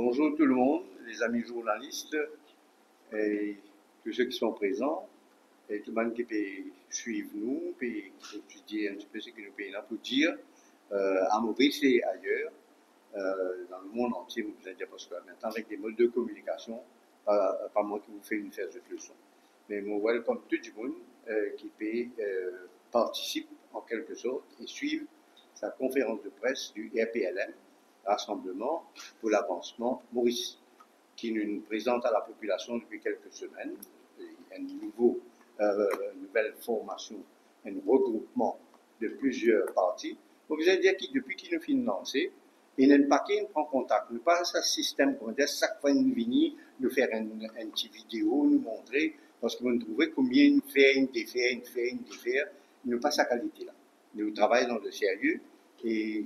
Bonjour tout le monde, les amis journalistes et tous ceux qui sont présents et tout le monde qui peut suivre nous, puis étudier un petit peu ce que nous pouvons pour dire à Maurice et ailleurs, dans le monde entier, vous allez dire, parce que maintenant avec des modes de communication, pas moi qui vous fais une faire cette leçon. Mais moi, welcome tout le monde qui peut participe en quelque sorte et suivre sa conférence de presse du RPLM, Rassemblement pour l'avancement Maurice, qui nous présente à la population depuis quelques semaines une nouvelle formation, un regroupement de plusieurs partis. Donc, vous allez dire que depuis qu'il nous finit de lancer, il n'y a pas qui prend contact. Nous pas ce système qu'on dit, chaque fois nous venons, nous faire une petite vidéo, nous montrer, parce que nous trouvons combien une fait, une défaire, nous n'avons pas sa qualité-là. Nous travaillons dans le sérieux et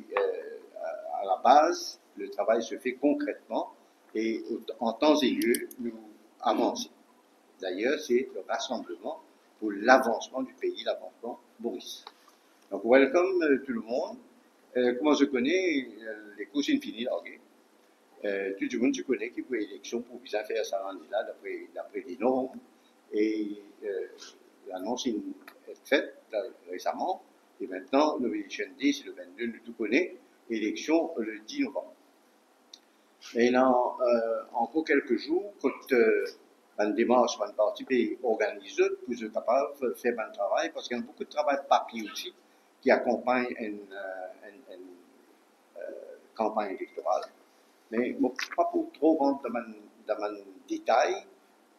à la base, le travail se fait concrètement et en temps et lieu, nous avançons. D'ailleurs, c'est le rassemblement pour l'avancement du pays, l'avancement Maurice. Donc, welcome tout le monde. Comment je connais, les cours sont finis, ok. Tout le monde se connaît qui peut élection pour bien faire ça l'année-là, d'après les normes. Et l'annonce est faite récemment. Et maintenant, l'élection day, c'est le 22, nous tout connaît. Élection le 10 novembre. Et là, encore quelques jours, quand une démarche, une partie peut organiser pour être capable de faire un travail, parce qu'il y a beaucoup de travail de papier aussi qui accompagne une campagne électorale. Mais bon, pas pour trop rentrer dans le détail,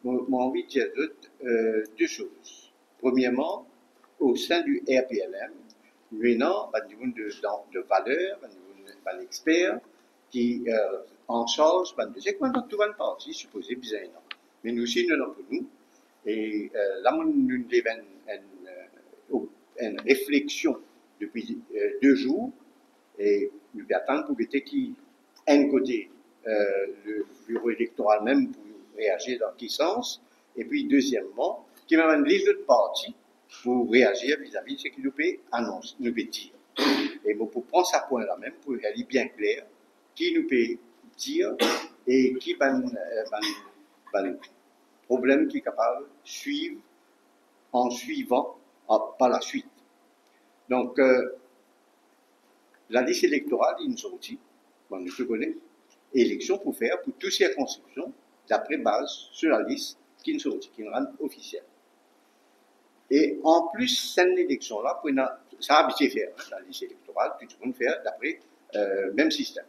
j'ai envie de dire deux choses. Premièrement, au sein du RPLM, nous avons un niveau de valeur, un expert qui en charge de c'est quoi tout le parti supposé bien non. Mais nous aussi nous l'avons pour nous et là nous avons une réflexion depuis 2 jours et nous attendons pour que qui un côté le bureau électoral même pour réagir dans quel sens et puis deuxièmement qui m'amène les autres partis pour réagir vis-à-vis de ce qu'ils nous peut annoncer, nous peut dire. Et pour prendre ce point-là même, pour aller bien clair, qui nous peut dire et qui le problème qui est capable de suivre en suivant par la suite. Donc, la liste électorale, il nous sortit, nous se connaissons, élection pour faire pour toutes ces circonscriptions, d'après base sur la liste qui nous sortit, qui nous rend officielle. Et en plus, cette élection-là, ça a habitué faire, la liste électorale, tout le monde faire d'après même système.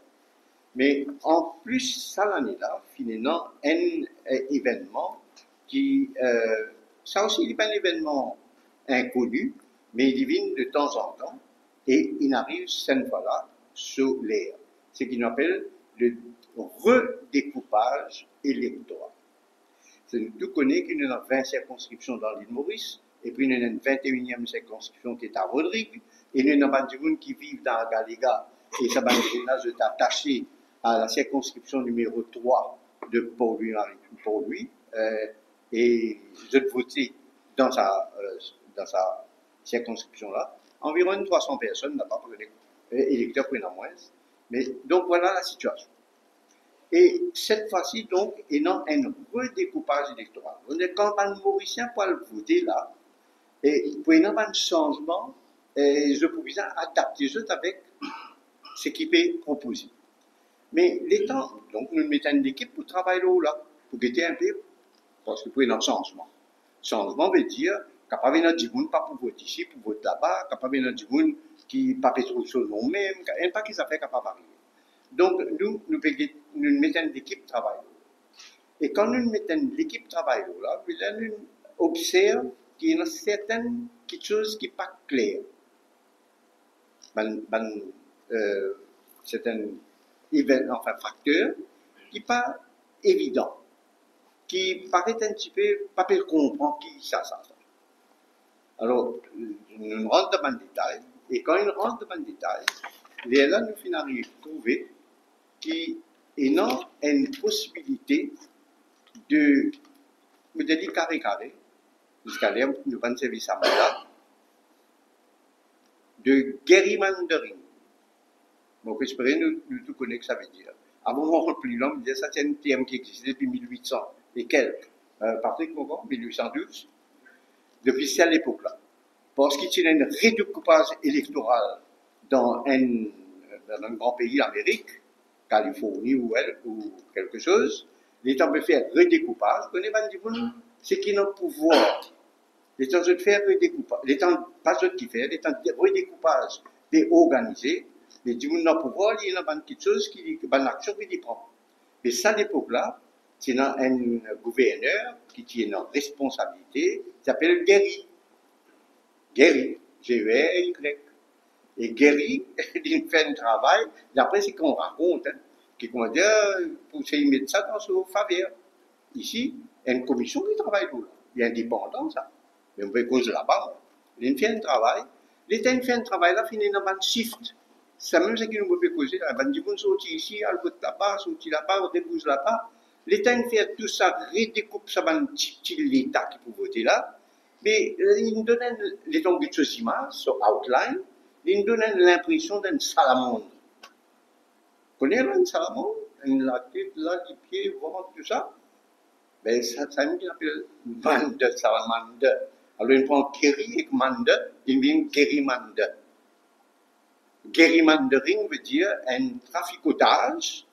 Mais en plus, ça l'année-là, finalement, un événement qui, ça aussi, il n'est pas un événement inconnu, mais il vient de temps en temps, et il arrive cette fois-là sur l'air. Ce qu'on appelle le redécoupage électoral. Tout connaît qu'il y a 20 circonscriptions dans l'île Maurice, et puis il y a une 21e circonscription qui est à Rodrigue, et il y a des gens qui vivent dans Galéga, et ça va être attaché à la circonscription numéro 3 de Port-Louis, et je voté dans sa circonscription-là. Environ 300 personnes, n'a pas pour électeurs pour moins. Mais donc voilà la situation. Et cette fois-ci, donc, il y a un redécoupage électoral. On est campagne mauricien pour le voter là, et pour y avoir un changement, je pouvais adapter juste avec ce qui peut proposer. Mais l'état, donc, nous mettons une équipe pour travailler là, pour guetter un peu, parce que pour y avoir un changement. Changement veut dire, capable de dire pas pour voter ici, pour voter là-bas, capable de dire qui pas trop sur nous-mêmes, et pas qu'ils affaires capable d'arriver. Donc, nous mettons l'équipe travail. Et quand nous mettons l'équipe travail là, nous observons qu'il y a certaines choses qui ne sont pas claires. Certains facteurs qui ne sont pas évidents, qui paraissent un petit peu, pas peu comprendre qui ça. Alors, nous rentrons dans le détail, et quand nous rentrons dans le détail, là, nous finissons de trouver qu'il y a une possibilité de dire carré, jusqu'à là, nous avons un service à là, de gerrymandering. Donc, j'espère que nous tout connaissons ce que ça veut dire. Avant plus long, ça c'est un terme qui existe depuis 1800 et quelques. Patrick Morgan, 1812. Depuis cette époque-là. Parce qu'il y a un redécoupage électoral dans un grand pays, l'Amérique, Californie ou quelque chose, l'État peut faire redécoupage. On va dire, c'est qui n'a pouvoir. L'État veut faire redécoupage. L'État, pas ce qu'il fait, l'État redécoupage est organisé. Les gens n'a pouvoir, il y a quelque chose une action qui prend. Et ça, à l'époque-là, c'est un gouverneur qui tient une responsabilité, qui s'appelle Gary. Gary, G-E-R-Y. Et Gary, il fait un travail, d'après ce qu'on raconte, hein, qui comment dire, pour essayer de mettre ça dans son faveur. Ici, il y a une commission qui travaille là. Il y a indépendant, ça. Mais on peut cause là-bas. Il fait un travail. L'État fait un travail là, finit dans un shift. C'est même ce qui nous peut causer là. Il dit, on sortit ici, on côté là-bas, sortit là-bas, on débouche là-bas. L'État fait tout ça, redécoupe ça, un petit l'État qui peut voter là. Mais il nous donne les tombes de ce images, sur outline, il nous donne l'impression d'un salamandre. Vous connaissez un salamandre? La tête, là, les pieds, vraiment tout ça. Ben, ça nous appelle mande, salamandre. Alors, il prend Kerry et mande, il vient Gerrymander. Gerrymandering veut dire un traficotage,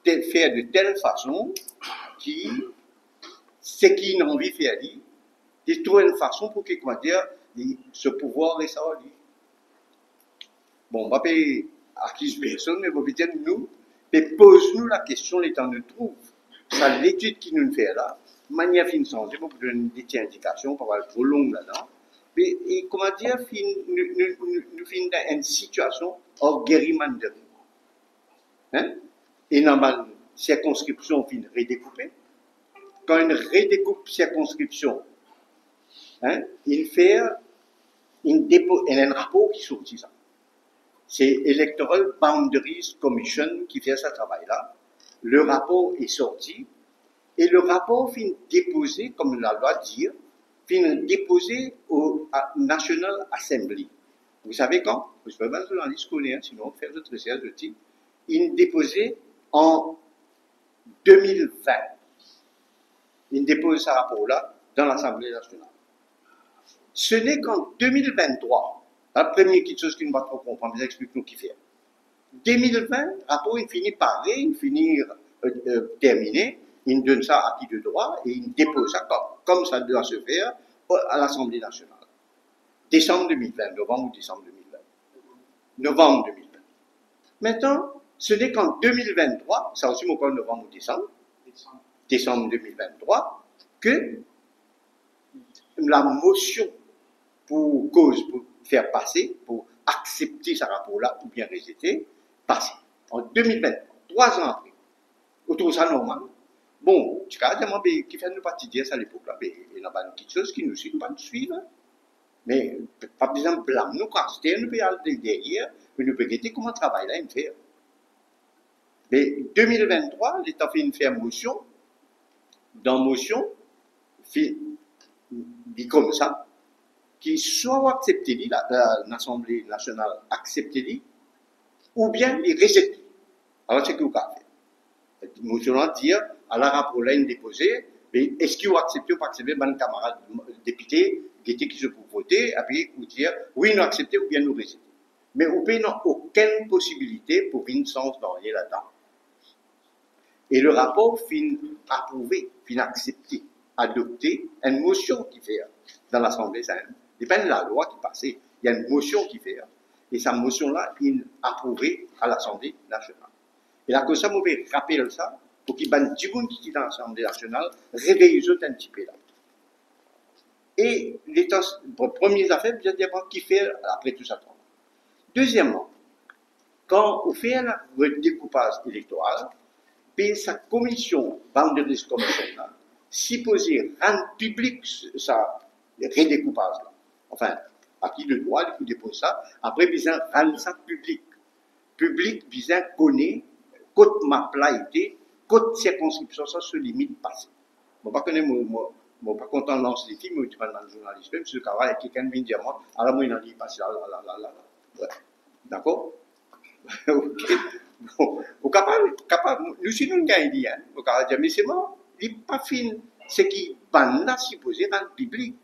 faire de telle façon qui, ce qui n'a envie de faire, de trouver une façon pour que, comment dire, ce pouvoir est ça. Bon, on va pas acquise personne, mais on va dire nous, mais pose-nous la question, les temps nous trouve. Ça, l'étude qui nous fait là, manière fin changer, pour donner des petites indications, pour avoir trop long là-dedans. Mais, et comment dire, nous finissons dans une situation of gerrymandering. Hein? Et dans ma circonscription, on finit redécouper. Quand on redécoupe circonscription, hein, il fait un rapport qui sortit ça. C'est Electoral Boundaries Commission qui fait ce travail-là. Le rapport est sorti et le rapport finit déposé, comme la loi dit, finit déposé au National Assembly. Vous savez quand? Je ne peux pas journaliste connaître, sinon faire d'autres recherches de type. Il est déposé en 2020. Il dépose ce rapport-là dans l'Assemblée nationale. Ce n'est qu'en 2023. La première chose qui ne va pas comprendre, mais explique-nous qui fait. 2020, le rapport il finit par il finit terminé, il donne ça à qui de droit et il dépose ça comme ça doit se faire à l'Assemblée nationale. Décembre 2020, novembre ou décembre 2020. Novembre 2020. Maintenant, ce n'est qu'en 2023, ça aussi mon code novembre ou décembre, décembre 2023, que la motion pour faire passer, pour accepter ce rapport-là, ou bien rejeter, passer. En 2020, 3 ans après. Autour de ça, normal. Bon, tu as demandé qui fait nous partie de ça à l'époque-là, mais il y a une petite chose qui nous suit, pas nous suivre. Mais, par exemple, blâme nous, quand c'était, nous pouvons aller derrière, mais nous pouvons guetter comment travail là, il fait. Mais 2023, l'État fait une motion, dans motion, dit comme ça, qui soit accepté, l'Assemblée nationale accepte, ou bien il rejette. Alors, c'est ce que vous avez fait. Cette motion-là dit, à la rapport là, déposé, mais est-ce qu'il va accepter ou pas accepter, mon camarade député, qui se pour voter, et puis vous dire, oui, nous acceptons ou bien nous rejeter. Mais au pays n'a aucune possibilité pour une sens d'enlever là-dedans. Et le rapport fin approuvé, fin accepté, adopté, une motion qui fait dans l'Assemblée, ça dépend de la loi qui passait, il y a une motion qui fait, et cette motion-là, il approuvée à l'Assemblée nationale. Et là, comme ça, on vais rappeler ça, pour qu'il y ait des gens qui sont dans l'Assemblée nationale, réveillent un petit peu là. Et les premières affaires, vous allez voir qui fait après tout ça. Deuxièmement, quand on fait un redécoupage électoral, puis sa commission, Boundaries Commission, là, supposé rendre public ça redécoupage-là. Enfin, à qui le droit, il faut déposer ça. Après, il faut rendre ça public. Public, il faut connaître, côte map là été, côte circonscription, ça se limite passé. Je ne sais pas connaître, je ne pas content de lancer des films, mais je ne dans le journaliste, même si le travail, quelqu'un vient dire moi, alors moi, il a dit, passe là. Ouais. D'accord? Ok. Bon, nous si nous gagnons, au capable dire, mais c'est mort, il n'est pas fin, ce qui ban là supposé rendre public.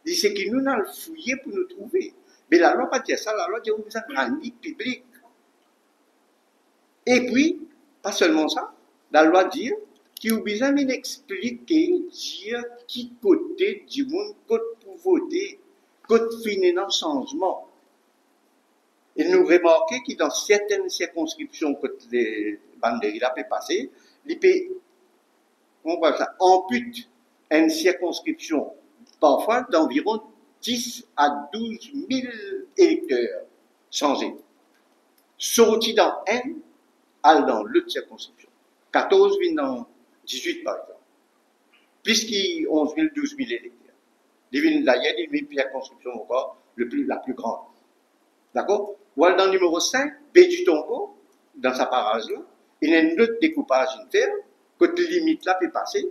Il ce qui nous a fouillé pour nous trouver. Mais la loi pas dire ça, la loi dit, vous avez rendu public. Et puis, pas seulement ça, la loi dit qu'il a besoin d'expliquer, dire qui côté du monde, côté pour voter, côté finir dans le changement. Et nous remarquons que dans certaines circonscriptions que les banderilles là peuvent passer, ils peuvent, on voit ça, ampute une circonscription, parfois d'environ 10 à 12 000 électeurs changés. Sortis dans un, allent dans l'autre circonscription. 14 viennent dans 18 par exemple. Puisqu'il y a 11 000, 12 000 électeurs. Ils viennent d'ailleurs, ils viennent circonscription encore la plus grande. D'accord? Ou alors dans le numéro 5, B du Tombeau, dans sa parage-là, il y a un autre découpage à faire, côté limite là peut passer,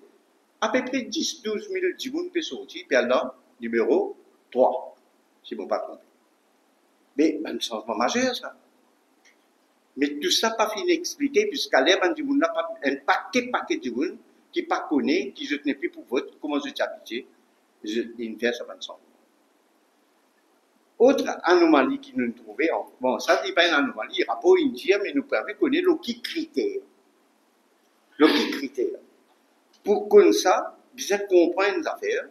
à peu près 10, 12 000 djimoun peut sortir, puis alors, numéro 3, si je ne me pas trompé. Mais, un changement majeur, ça. Mais tout ça pas fini expliqué, puisqu'à l'air, un paquet de monde qui ne connaît, qui ne tenait plus pour vote, comment je suis habitué, il fait ça, pas de sens. Autre anomalie qui nous trouvait, bon, ça n'est pas une anomalie, rapport indien, mais nous permet de connaître le critère. Le critère. Pour qu'on ça, bien comprendre les affaires,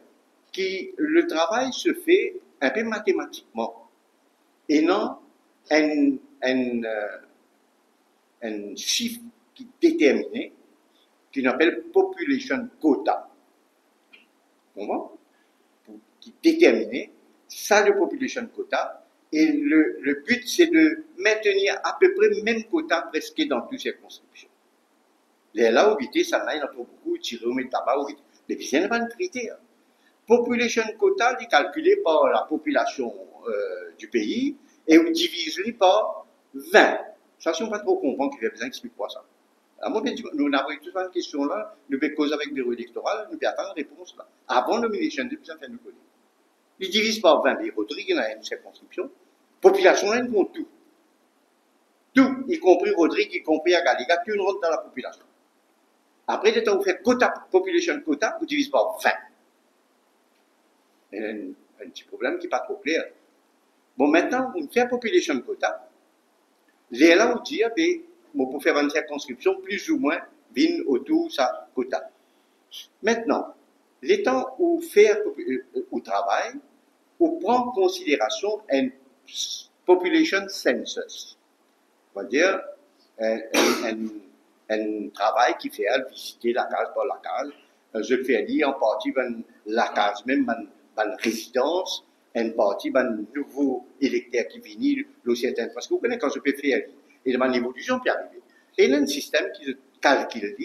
que le travail se fait un peu mathématiquement, et non un chiffre qui est déterminé, qu'on appelle population quota. Comment? Qui est déterminé, ça le population quota, et le but c'est de maintenir à peu près le même quota presque dans toutes les circonscriptions. Là où il ça là, il y en a beaucoup, tirer au tabac, mais puis c'est pas un critère. Population quota est calculé par la population du pays et on divise par 20. Ça, si on ne pas trop comprendre, qu'il y a besoin d'expliquer quoi ça. Alors, moi, nous avons eu toute une question là, nous pouvons causer avec le bureau électoral, nous pouvons attendre une réponse là. Avant le ministre, nous pouvons faire nous connaître. Ils divisent par 20, mais Rodrigue, il y a une circonscription. Population, là, ils comptent tout. Tout, y compris Rodrigue, y compris Agaliga, tout rentre dans la population. Après, dès que vous faites quota, population quota, vous divisez par 20. Il y a un petit problème qui n'est pas trop clair. Bon, maintenant, on fait population quota. Là, on dit, ben, pour faire une circonscription, plus ou moins, viennent autour de sa quota. Maintenant, les temps où faire au travail, on prend en considération un population census. On va dire, un travail qui fait visiter la case par la case. Je fais lire en partie la case même, une résidence, une partie un nouveau électeur qui vient, le certain. Parce que vous connaissez quand je peux faire lire, et une évolution peut arriver. Et il y a un système qui calcule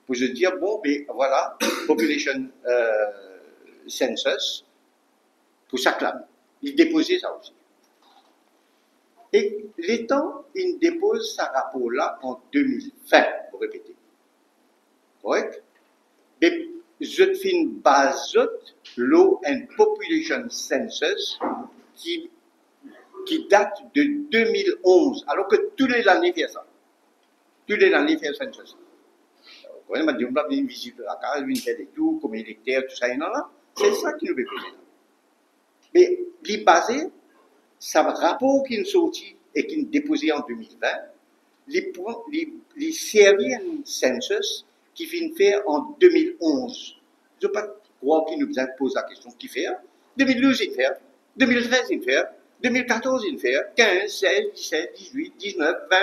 pour se dire, bon, ben voilà, population census, pour chaque année. Il déposait ça aussi. Et l'État, il dépose ce rapport-là en 2020, pour répéter. Correct? Mais je fais une base l'eau and population census qui date de 2011, alors que tous les années fait ça. Tous les années fait census. Vous voyez, on va venir visiter la case, venir faire des tours, comme électeur, tout ça, il y en a là. C'est ça qui nous fait poser. Mais, il basé, ça rapport qui est sorti et qui est déposé en 2020, les servir un census qui vient faire en 2011. Je ne veux pas croire qu'il nous pose la question qui fait. 2012, il fait. 2013, il fait. 2014, il fait. 15, 16, 17, 18, 19, 20.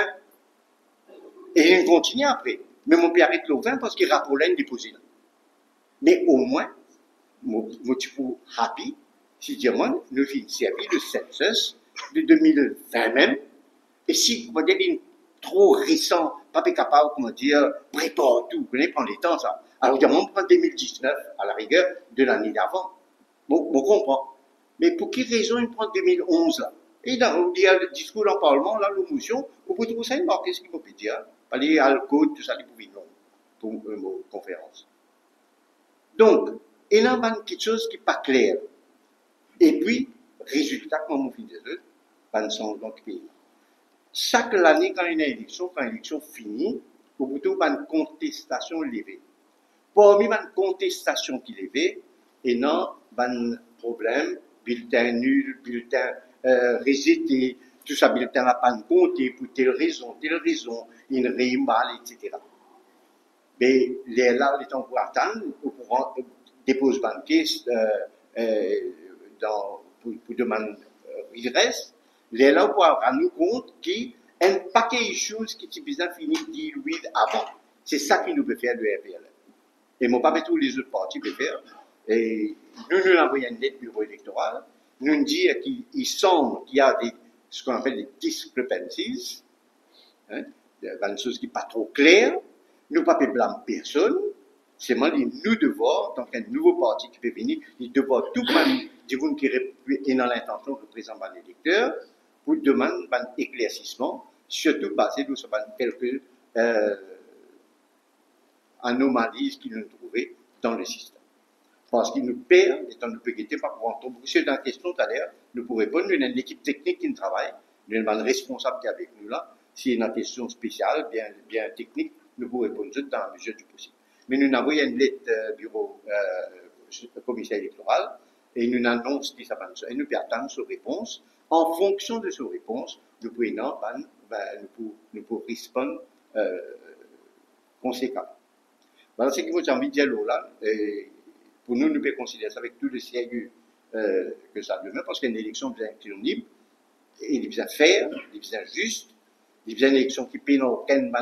Et il continue après. Mais mon père arrête le 20 parce qu'il rapport là, il déposé là. Mais au moins, moi, tu peux happy, si je dis, moi, nous finissons servir le census de 2020 même. Et si, comment dire, il est trop récent, pas capable, comment dire, prépare tout, vous connaissez, prendre les temps, ça. Alors, on prend 2019, à la rigueur, de l'année d'avant. Bon, on comprend. Mais pour quelle raison il prend 2011, là? Et il y a le discours dans le Parlement, là, la motion, au bout de tout ça, il marque ce qu'il faut dire. Aller à l'alcool, tout ça, il pouvait non, pour une conférence. Donc, il y a quelque chose qui n'est pas clair. Et puis, résultat, comme on fait des autres, pas de changement de pays. chaque année, quand il y a une élection, quand l'élection finit, au bout de une contestation levée. Parmi les contestations qui levée, et non, un problème, bulletin nul, bulletin rejeté, tout ça, bulletin n'a pas compté pour telle raison, il règle mal, etc. Mais là, les temps pour attendre, pour déposer une caisse pour demander redresse, les là pour rendre nous compte qu'il y a un paquet de choses qui sont bien fini diluées avant. C'est ça qui nous peut faire le RPL. Et moi, pas tous les autres partis peuvent faire. Et nous envoyons une lettre bureau électoral, nous disons qu'il semble qu'il y a ce qu'on appelle des discrepancies, hein, des choses qui ne sont pas trop claires. Nous ne pouvons pas blâmer personne. C'est moi, nous devons, tant qu'un nouveau parti qui peut venir, il doit tout le monde qui est dans l'intention de représenter l'électeur pour demander un éclaircissement, surtout basé sur quelques anomalies qu'il nous trouvait dans le système. Parce qu'il nous perd, étant nous peut guetter par pour entendre. Monsieur, dans la question tout à l'heure, nous pouvons répondre, nous avons une équipe technique qui nous travaille, nous avons un responsable qui est avec nous là. S'il y a une question spéciale, bien technique, nous pouvons répondre dans la mesure du possible. Mais nous avons une lettre bureau commissaire électoral et nous annonçons ce qui s'avance et nous attendons sa réponse. En fonction de sa réponse, nous pouvons répondre conséquemment. Voilà ce que j'ai envie de dire là. Pour nous, nous pouvons considérer ça avec tout le sérieux que ça demeure, parce qu'une élection bien libre, il est bien faire, il est bien juste, il est bien une élection qui n'a aucune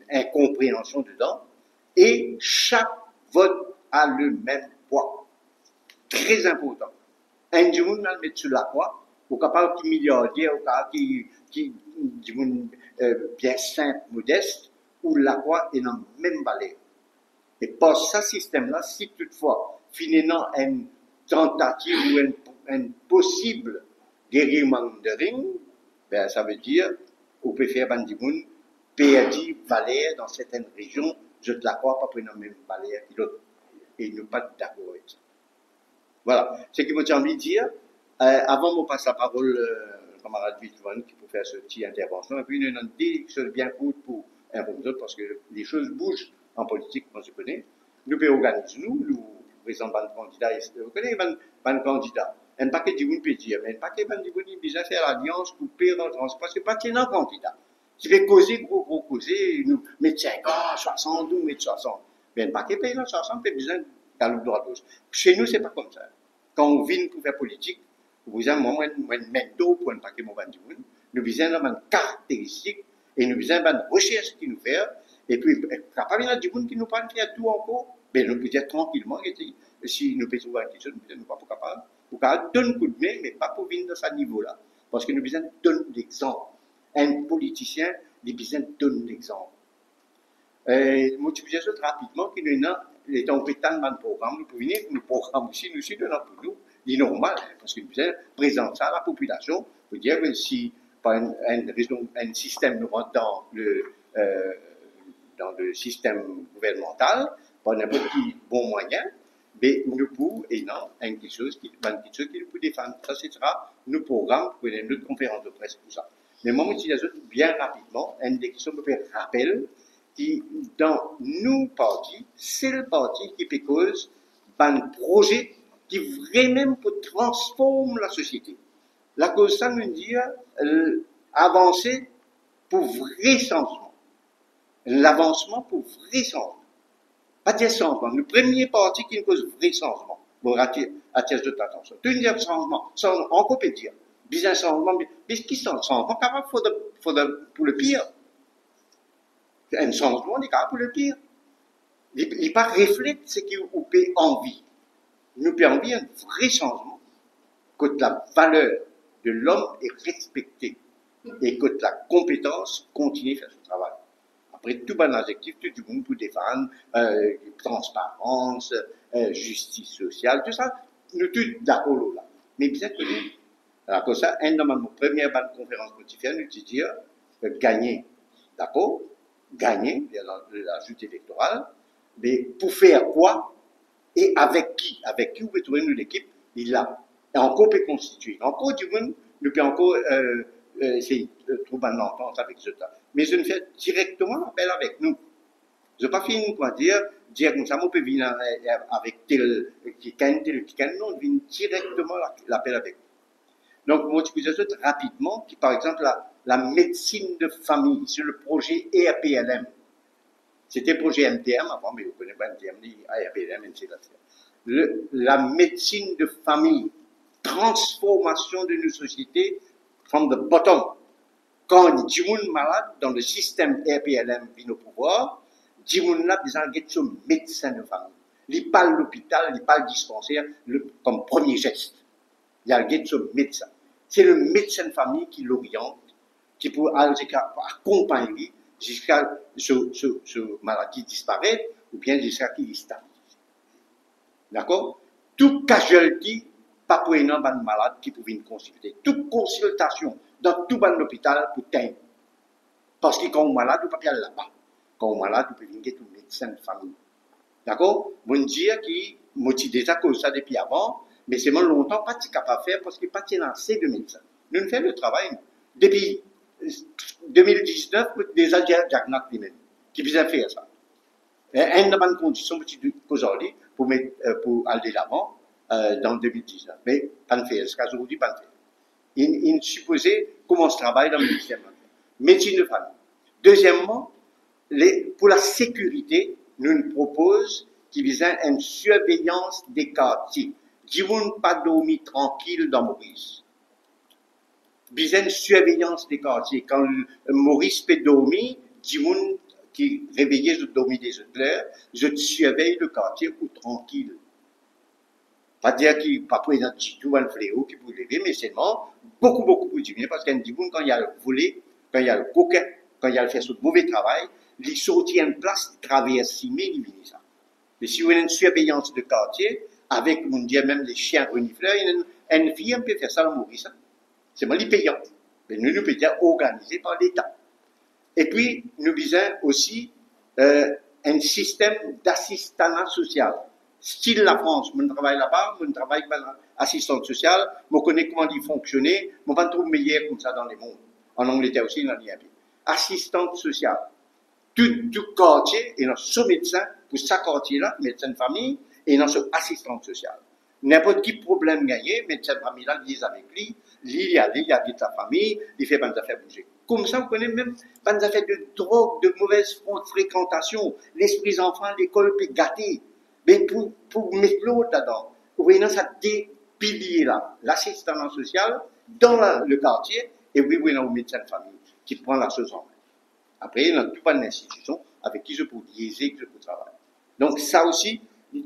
incompréhension dedans, et chaque vote a le même poids. Très important. Un du monde va le mettre sur la croix, au capable qui milliardaire, au capable qui bien simple, modeste, où la croix est dans le même balai. Et par ce système-là, si toutefois, finalement, une tentative ou un possible gerrymandering, ben, ça veut dire, on peut faire un monde perdu, valère dans certaines régions, je te la crois pas pour une même valère que l'autre. Et ils ne sont pas d'accord avec ça. Voilà. Ce que j'ai envie de dire, avant de passer la parole au camarade Vitvan qui peut faire cette petite intervention, et puis nous avons dit que c'est bien court pour un pour autres, parce que les choses bougent en politique, on se connaît. Nous pouvons organiser, nous présentons un candidat, vous connaissez un candidat. Un paquet de gens peut dire, mais un paquet de gens peut déjà faire l'alliance, couper dans le transport, parce que pas qu'il y a un candidat. Qui fait causer, gros causer, nous mettons 50, 60, nous mettons 60. Mais un paquet de pays dans 60, peut besoin dans le droit gauche. Chez nous, c'est pas comme ça. Quand on vient pour faire politique, vous avez un méthode pour un paquet de gens, nous avons une caractéristique, et nous avons une recherche qui nous fait, et puis, quand il y a des gens qui nous parlent de faire tout encore, ben, nous pouvons dire tranquillement, si nous pouvons trouver quelque chose, nous ne sommes pas capables. Nous pouvons donner un coup de main, mais pas pour venir dans ce niveau-là. Parce que nous avons besoin de donner l'exemple. Un politicien, il a besoin de donner l'exemple. Moi, je vous dis rapidement qu'il y a les compétents dans le programme, nous pouvons venir, nous programme aussi, nous aussi, pour nous, il est normal, parce que nous devons présenter ça à la population, pour dire que si, par un système nous rentre dans le système gouvernemental, par n'importe quel bon moyen, mais nous pouvons, et non, quelque chose qui nous peut défendre. Ça, c'est ça, nous programmes pour une autre conférence de presse, tout ça. Mais moi, je dis bien rapidement, une des questions que je rappelle, qui, dans nos partis, c'est le parti qui peut cause un projet qui vraiment peut transformer la société. La cause, ça veut dire avancer pour vrai changement. L'avancement pour vrai changement. Pas de changement. Le premier parti qui cause vrai changement. Bon, attire toute attention. Deuxième changement, on peut dire. Business changement, mais qui sont le changement? Car pour le pire. Un changement, on est capable pour le pire. Il n'est pas reflète ce qu'on peut envie. Nous peut envie un vrai changement. Que la valeur de l'homme est respectée. Et que la compétence continue à faire son travail. Après, tout bon adjectif, tout le monde peut défendre, transparence, justice sociale, tout ça, nous tous d'accord là. Mais bien connu. Alors, comme ça, dans ma première conférence quotidienne, nous disons gagner, d'accord? Gagner, la joute électorale, mais pour faire quoi? Et avec qui? Avec qui vous pouvez trouver nous l'équipe? Il a. Et encore peut constituer. Encore du monde, nous peut encore essayer de trouver une entente avec eux. Mais je ne fais directement appel avec nous. Je n'ai pas fini quoi dire comme ça, on peut venir avec tel, qui non, on vient directement l'appel avec nous. Donc, moi, je vous ajoute rapidement, qui, par exemple, la médecine de famille, sur le projet ERPLM. C'était le projet MTM avant, mais vous ne connaissez pas MTM, ni ERPLM, etc. La médecine de famille, transformation de nos sociétés from the bottom. Quand du monde malade dans le système ERPLM vient au pouvoir, du monde là, ils ont un médecin de famille. Il parle l'hôpital, il parle dispensaire comme premier geste. Il y a un médecin. C'est le médecin de famille qui l'oriente, qui peut accompagner jusqu'à ce maladie disparaître ou bien jusqu'à qu'il stabilise. D'accord? Toute casualty, pas pour un malade qui peut venir consulter. Toute consultation dans tout bon hôpital pour t'aider. Parce que quand on est malade, on ne peut pas aller là-bas. Quand on est malade, on peut venir un médecin de famille. D'accord? Bon dire qui motive déjà comme ça depuis avant, mais c'est moins longtemps pas capable de faire parce qu'il n'y a pas assez de médecins. Nous faisons le travail. Depuis 2019, déjà diagnostic lui-même, qui vient faire ça. Une bonne condition pour aller l'avant dans 2019. Mais pas de faire, jusqu'à aujourd'hui, pas de faire. Il supposait comment se travaille dans le système. Médecine de famille. Deuxièmement, pour la sécurité, nous nous proposons qui vise une surveillance des quartiers. Qui ne pas dormir tranquille dans Maurice. Vise une surveillance des quartiers. Quand Maurice peut dormir, du monde qui réveillé, je dormir des autres heures, je surveille le quartier ou tranquille. Pas dire qu'il pas pour un petit tout un fléau qui peut lever, mais seulement beaucoup pour diminuer parce qu'un dit quand il y a le volet, quand il y a le coquin, quand il y a le fait ce mauvais travail, il sortit en place, il traverse, il vient ça. Mais si vous avez une surveillance de quartier, avec, on dit même les chiens renifleurs, une fille peut faire ça dans Maurice. C'est moi les payants. Mais nous payons organisés par l'État. Et puis, nous visons aussi un système d'assistanat social. Style la France, je travaille là-bas, je travaille avec l'assistante sociale, je connais comment il fonctionne, je ne pas trouver meilleur comme ça dans le monde. En Angleterre aussi, il en y a. Assistante sociale. Tout quartier, il y a son médecin pour ce quartier-là, médecin de famille, et il y a son assistante sociale. N'importe quel problème gagné, médecin de famille-là, il dit avec lui, il y a dit sa famille, il fait pas des affaires bouger. Comme ça, vous connaissez même pas des affaires de drogue, de mauvaise fréquentation, l'esprit des enfants, l'école peut gâter. Mais pour mettre l'autre là-dedans, vous voyez, ça des piliers là, l'assistance sociale dans le quartier, et oui, vous avez un médecin de famille qui prend la chose en main. Après, il y a tout pas d'institution avec qui je peux liaiser, que je peux travailler. Donc, ça aussi,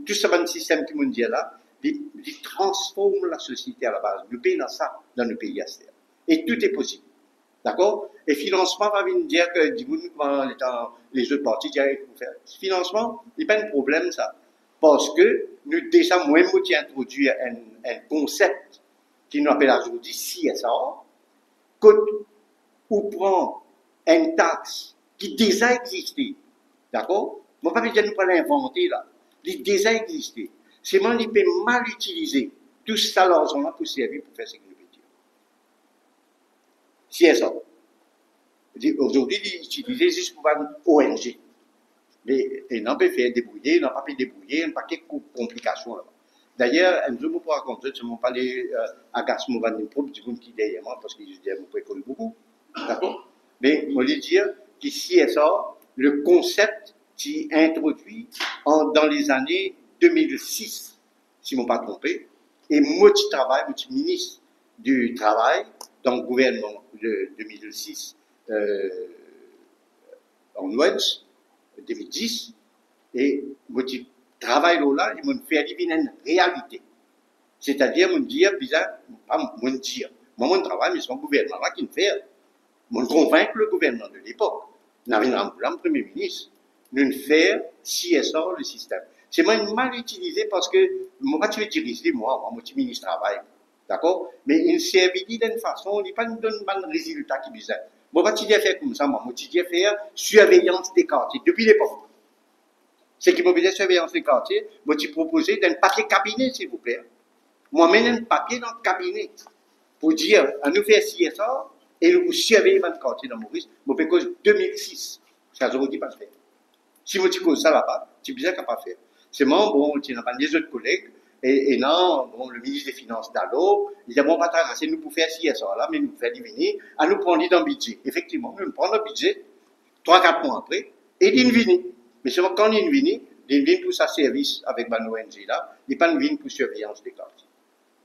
tout ce bon système qui me dit là, il transforme la société à la base. Nous payons ça dans le pays à terre. Et tout est possible. D'accord? Et financement va venir dire que, les autres partis disent qu'il faut faire. Financement, il n'y a pas de problème, ça. Parce que nous, déjà, moi, j'ai introduit un concept qui nous appelle aujourd'hui CSR, où prend une taxe qui déjà existait. D'accord? Moi, pas besoin de nous pas l'inventer, là. Il déjà existé. C'est moi qui peut mal utiliser tout ça, l'argent-là, pour servir pour faire ce qu'il veut dire. CSR. Aujourd'hui, il est utilisé juste pour une ONG. Mais il n'a pas fait débrouiller, il n'a pas fait débrouiller, un paquet de complications là-bas. D'ailleurs, un jour, je peux raconter, je ne vais pas aller à Gasmou Van Improbe, du coup, qui est derrière moi, parce que je dis, je peux écouter beaucoup. D'accord? Mais, je veux dire qu'ici et ça, le concept qui est introduit dans les années 2006, si je ne m'en pas trompé, et moi, je travaille, je suis ministre du Travail dans le gouvernement de 2006 en Ouest, 2010, et moi, je travaille là, je me fais deviner une réalité. C'est-à-dire, je me dis, pas me dire, moi, mon travail, mais c'est mon gouvernement là qui me fait. Je convaincre le gouvernement de l'époque, Navin Rambulam, Premier ministre, de faire CSR le système. C'est mal utilisé parce que, moi, tu veux diriger, moi, je suis ministre du Travail. D'accord? Mais il s'est dit d'une façon, il n'y a pas de résultat qui disait. Moi, je vais faire comme ça, moi, je vais faire surveillance des quartiers, depuis l'époque. Ce qui m'a dit surveillance des quartiers, moi, je proposé d'un papier cabinet, s'il vous plaît. Moi, je mets un papier dans le cabinet pour dire, à nous faire CSR, Et nous surveillons le quartier dans Maurice, je peux cause 2006. Ça ne dit pas faire. Si vous dites ça là-bas, c'est bizarre qu'on pas faire. C'est moi, bon, il y a des autres collègues, et non, bon, le ministre des Finances d'Allo, il dit, bon, pas t'arracher, nous pour faire ci et ça là, mais nous faire diviner, à nous prendre dans le budget. Effectivement, nous prenons le budget, 3-4 mois après, et il vient. Mais c'est quand il vient, il vient pour sa service avec ma ONG là, il n'est pas venu pour surveillance des quartiers.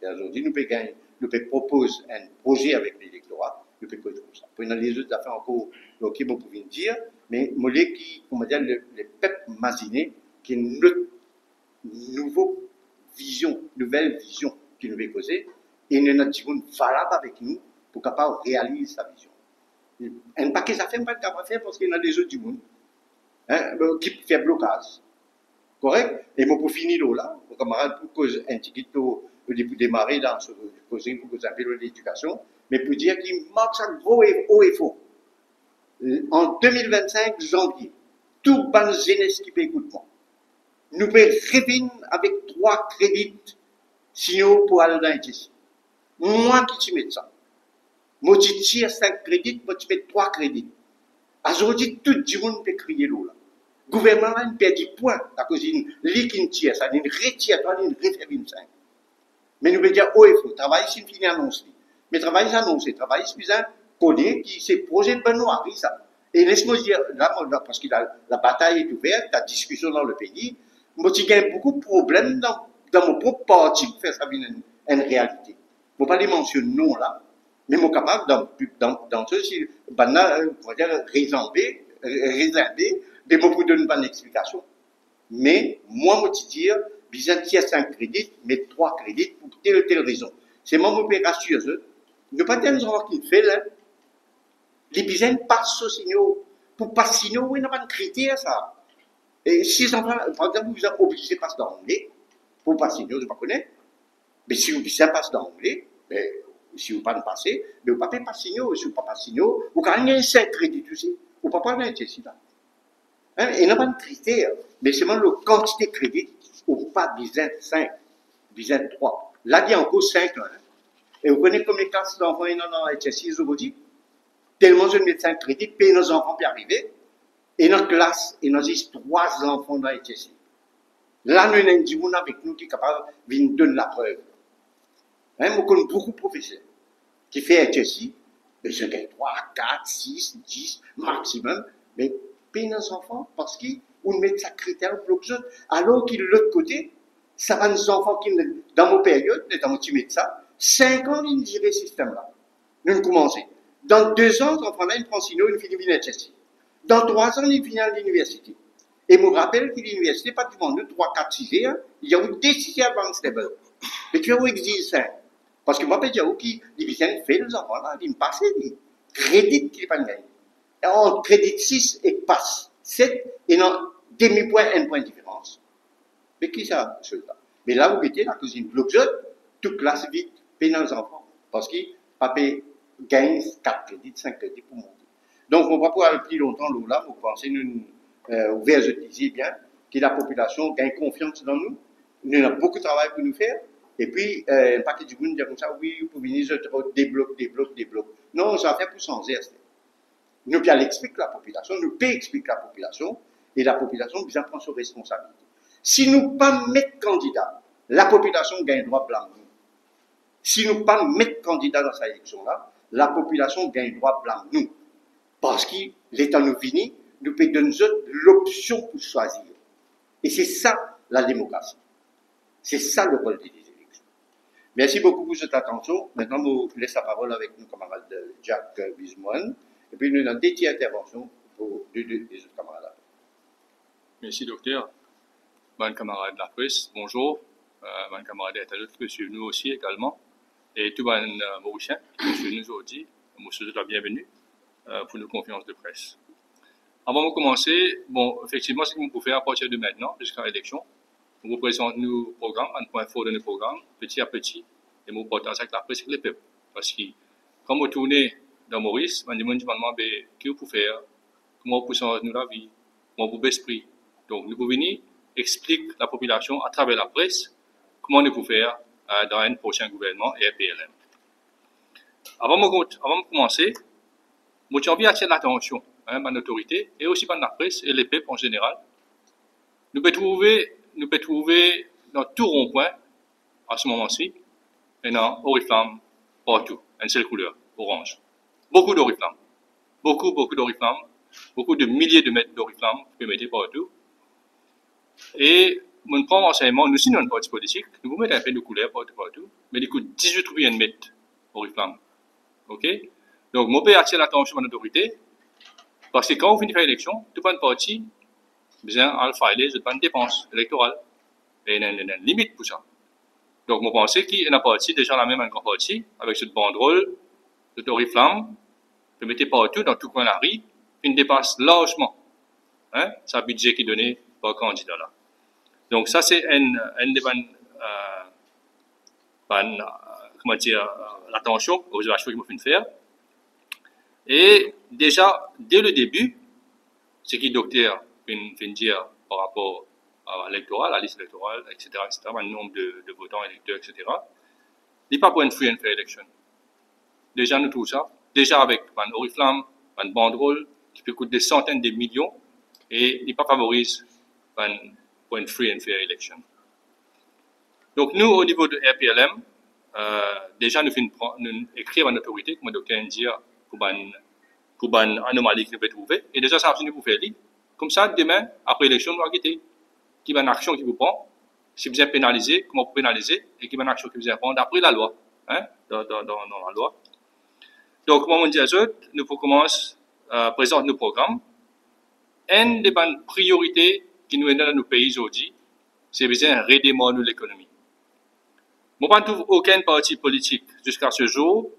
Et aujourd'hui, nous pouvons proposer un projet avec l'électorat, nous pouvons faire comme ça. Puis dans les autres affaires encore, donc, vous pouvez dire, mais moi, qui, on va dire, le peuple masiné, qui est notre nouvelle vision qui nous veut causer, et nous avons dit, valable avec nous, pour capable réaliser sa vision. Un paquet ça fait pas capable de faire parce qu'il y a des autres du monde, qui fait blocage. Correct? Et moi, pour finir là, mon camarade, pour cause un petit peu au début démarrer dans ce projet, pour cause un peu de l'éducation, mais pour dire qu'il manque ça gros et haut et faux. En 2025, janvier, tout ban jeunesse qui peut écouter moi. Nous pouvons revenir avec 3 crédits signaux pour aller dans les moi qui tu mets ça. Moi, tu tires 5 crédits, moi, tu mets 3 crédits. Aujourd'hui, tout le monde peut crier l'eau là. Le gouvernement a perdu point à cause d'une ligne qui tire, ça, d'une retire, d'une refait 25. Mais nous pouvons dire, oh, il faut travailler si nous finissons annoncer. Mais travailler annoncé, travailler suffisant, connaît qui c'est projet de Benoît, ça. Et laisse-moi dire, là, parce que la bataille est ouverte, la discussion dans le pays, moi, je gagne beaucoup de problèmes dans mon propre parti pour faire ça une réalité. Je ne vais pas les mentionner non là, mais je suis capable dans ce, si, on va dire, réserver, des mots pour donner une bonne explication. Mais, moi, je te dire, il y a 5 crédits, mais 3 crédits pour telle ou telle raison. C'est mon opération, ne pas tellement savoir qu'il fait là. Les bisons passent au signal. Pour passer au signal, il n'y a pas de critère, ça. Et si les enfants, par exemple, vous êtes obligés de passer dans l'anglais, pour passer au signal, je ne pas connais. Mais si vous passez dans l'anglais, si vous ne pas passer, mais vous ne pouvez pas passer au signal. Si vous ne pas passer au signal, vous gagnez 5 crédits aussi. Vous ne pouvez pas aller ici là. Hein? Il n'y a pas de critère. Mais c'est même la quantité de crédits, ou pas bisons 5, bisons 3. Là, il y a encore 5 là. Et vous connaissez combien de classes d'enfants il y en a dans HSI aujourd'hui? Tellement je mets 5 crédits, paye nos enfants pour arriver. Et notre classe, il nous reste 3 enfants dans HSI. Là, nous avons un monde avec nous qui est capable de nous donner la preuve. Hein, moi, je connais beaucoup de professeurs qui font HSI, mais je gagne 3, 4, 6, 10 maximum, mais paye nos enfants parce qu'ils mettent ça critère pour l'autre. Alors que de l'autre côté, ça va nos enfants qui, dans mon période, dans mon petit médecin, 5 ans, ils diraient ce système-là. Nous avons commencé. Dans 2 ans, l'enfant-là, il prend sinon, il finit l'université. Dans 3 ans, il finit l'université. Et je me rappelle que l'université, pas du monde, 3, 4, 6 ans, il y a eu des 6 ans avant stable. Mais tu vois où existe ça? Parce que moi, je dis, qui, il fait les enfants-là, il me passe, il crédit qu'il n'est pas gagné. En crédit 6 et passe 7, et non, demi-point, 1 point de différence. Mais qui ça, celui-là? Mais là, vous mettez la cuisine bloquée, toute classe vite, paye nos enfants. Parce que papa gagne 4 crédits, 5 crédits pour monter. Donc, on va pouvoir aller plus longtemps là, vous pensez, nous, ouvert, je disais bien, que la population gagne confiance dans nous. Nous avons beaucoup de travail pour nous faire. Et puis, un paquet de monde dit comme ça, oui, vous venez, débloque. Non, ça fait pour sans air. Nous, puis, elle explique la population, nous peut expliquer la population, et la population, bien prend ses responsabilités. Si nous pas mettre candidat, la population gagne droit blanc. Si nous pas mettre candidat dans cette élection-là, la population gagne droit blanc nous. Parce que l'État nous finit, nous peut donner l'option pour choisir. Et c'est ça, la démocratie. C'est ça le rôle des élections. Merci beaucoup pour cette attention. Maintenant, je laisse la parole avec nos camarades Jacques Bismoine. Et puis, nous avons des petites interventions pour les autres camarades. Merci, docteur. Mon camarade de la presse, bonjour. Mon camarade internaute qui suit nous aussi également. Et tout les Mauriciens qui suivent nous aujourd'hui, je souhaite la bienvenue pour nos conférences de presse. Avant de commencer, bon, effectivement, ce que nous pouvons faire à partir de maintenant, jusqu'à l'élection, nous vous présentons nos programmes, un point fort de nos programmes, petit à petit, et nous partagons avec la presse et les peuples. Parce que, quand vous tournez dans Maurice, on demande qu'est-ce que vous pouvez faire, comment vous pouvez changer la vie, comment vous l'esprit. Donc, nous pouvons venir expliquer à la population à travers la presse comment nous pouvons faire dans un prochain gouvernement et un PLM. Avant de commencer, moi j'ai envie d'attirer l'attention, hein, par l'autorité, et aussi par la presse et les peuples en général. Nous pouvons trouver dans tout rond-point, à ce moment-ci, un oriflamme partout, une seule couleur, orange. Beaucoup d'oriflammes. Beaucoup d'oriflammes. Beaucoup de milliers de mètres d'oriflammes que vous mettez partout. Et, on prend renseignement, nous signons dans une partie politique, nous vous mettons un peu de couleur partout, mais il coûte 18 roupies de mètre oriflamme. OK? Donc, moi, je peux attirer l'attention de l'autorité, parce que quand vous finissez l'élection, tout une partie, besoin de filer une dépense électorale. Et il y a une limite pour ça. Donc, moi, je pense qu'il y a une partie, déjà la même grande partie, avec cette banderole, cette oriflamme, que vous mettez partout, dans tout coin de la rue, qui dépasse largement, hein, ce budget qui est donné par le candidat là. Donc, ça, c'est une des bonnes, comment dire, l'attention aux actions qu'il faut faire. Et déjà, dès le début, ce qui docteur vient dire par rapport à l'électoral, à la liste électorale, etc., le nombre de votants, électeurs, etc., il n'est pas pour une free and fair election. Déjà, nous trouvons ça. Déjà, avec un oriflamme, une banderole, qui peut coûter des centaines de millions, et il n'est pas favorise pour une free and fair election. Donc, nous, au niveau de RPLM, déjà, nous écrivons à une autorité, comme le docteur dit, pour une anomalie que nous pouvons trouver. Et déjà, ça nous faire lire. Comme ça, demain, après l'élection, nous allons guetter. Qui va une action qui vous prend, si vous êtes pénalisé, comment vous pénaliser, et qui va une action qui vous prend d'après la loi, hein, dans la loi. Donc, comme on dit à eux, nous commençons à présenter nos programmes. Une des priorités qui nous est dans nos pays aujourd'hui, c'est besoin de redémarrer l'économie. Moi, je ne trouve aucun parti politique jusqu'à ce jour,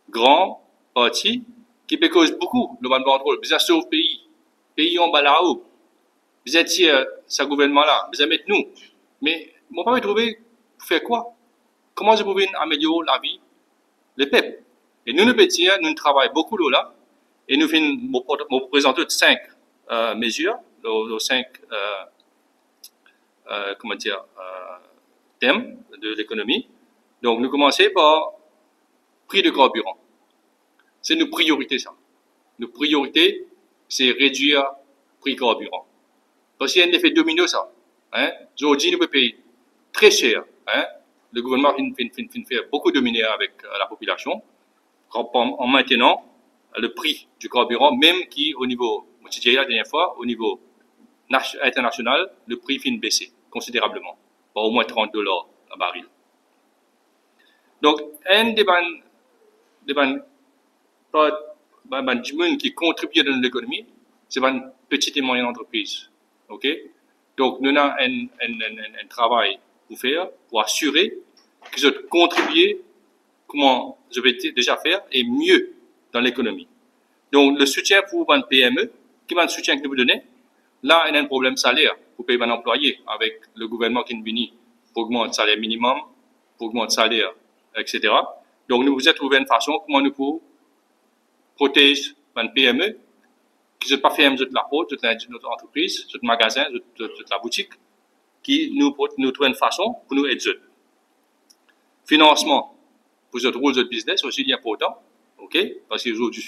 grand parti, qui peut causer beaucoup le banderole, besoin de sauver le pays en bas là-haut. Vous êtes ce gouvernement-là, vous êtes nous. Mais, moi, je ne trouver, pour faire quoi? Comment je pouvais améliorer la vie des peuples? Et nous, nous travaillons beaucoup là, et nous présentons 5 mesures, nos 5 thèmes de l'économie. Donc, nous commençons par prix de carburant. C'est nos priorités, ça. Nos priorités, c'est réduire le prix de carburant. Parce qu'il y a un effet domino, ça. Hein? Aujourd'hui, nous pouvons payer très cher. Hein? Le gouvernement fait beaucoup dominer avec la population en maintenant le prix du carburant, même qui, au niveau, moi j'ai dit la dernière fois, au niveau international, le prix finit de baisser considérablement, par au moins $30 un baril. Donc, un des gens qui contribuent dans l'économie, c'est une petite et moyenne entreprise. OK? Donc, nous avons un travail pour faire, pour assurer que je contribue comment je vais déjà faire et mieux dans l'économie. Donc, le soutien pour une PME, qui va le soutien que nous vous donnons, là, il y a un problème salaire pour payer un employé avec le gouvernement qui nous vient pour augmenter le salaire minimum, pour augmenter le salaire, etc. Donc, nous vous avons trouvé une façon comment nous pouvons protéger une PME qui ne pas faire la porte, notre entreprise, notre magasin, toute la boutique, qui nous trouve une façon pour nous aider. Financement pour notre rôle de business aussi important, ok? Parce qu'aujourd'hui,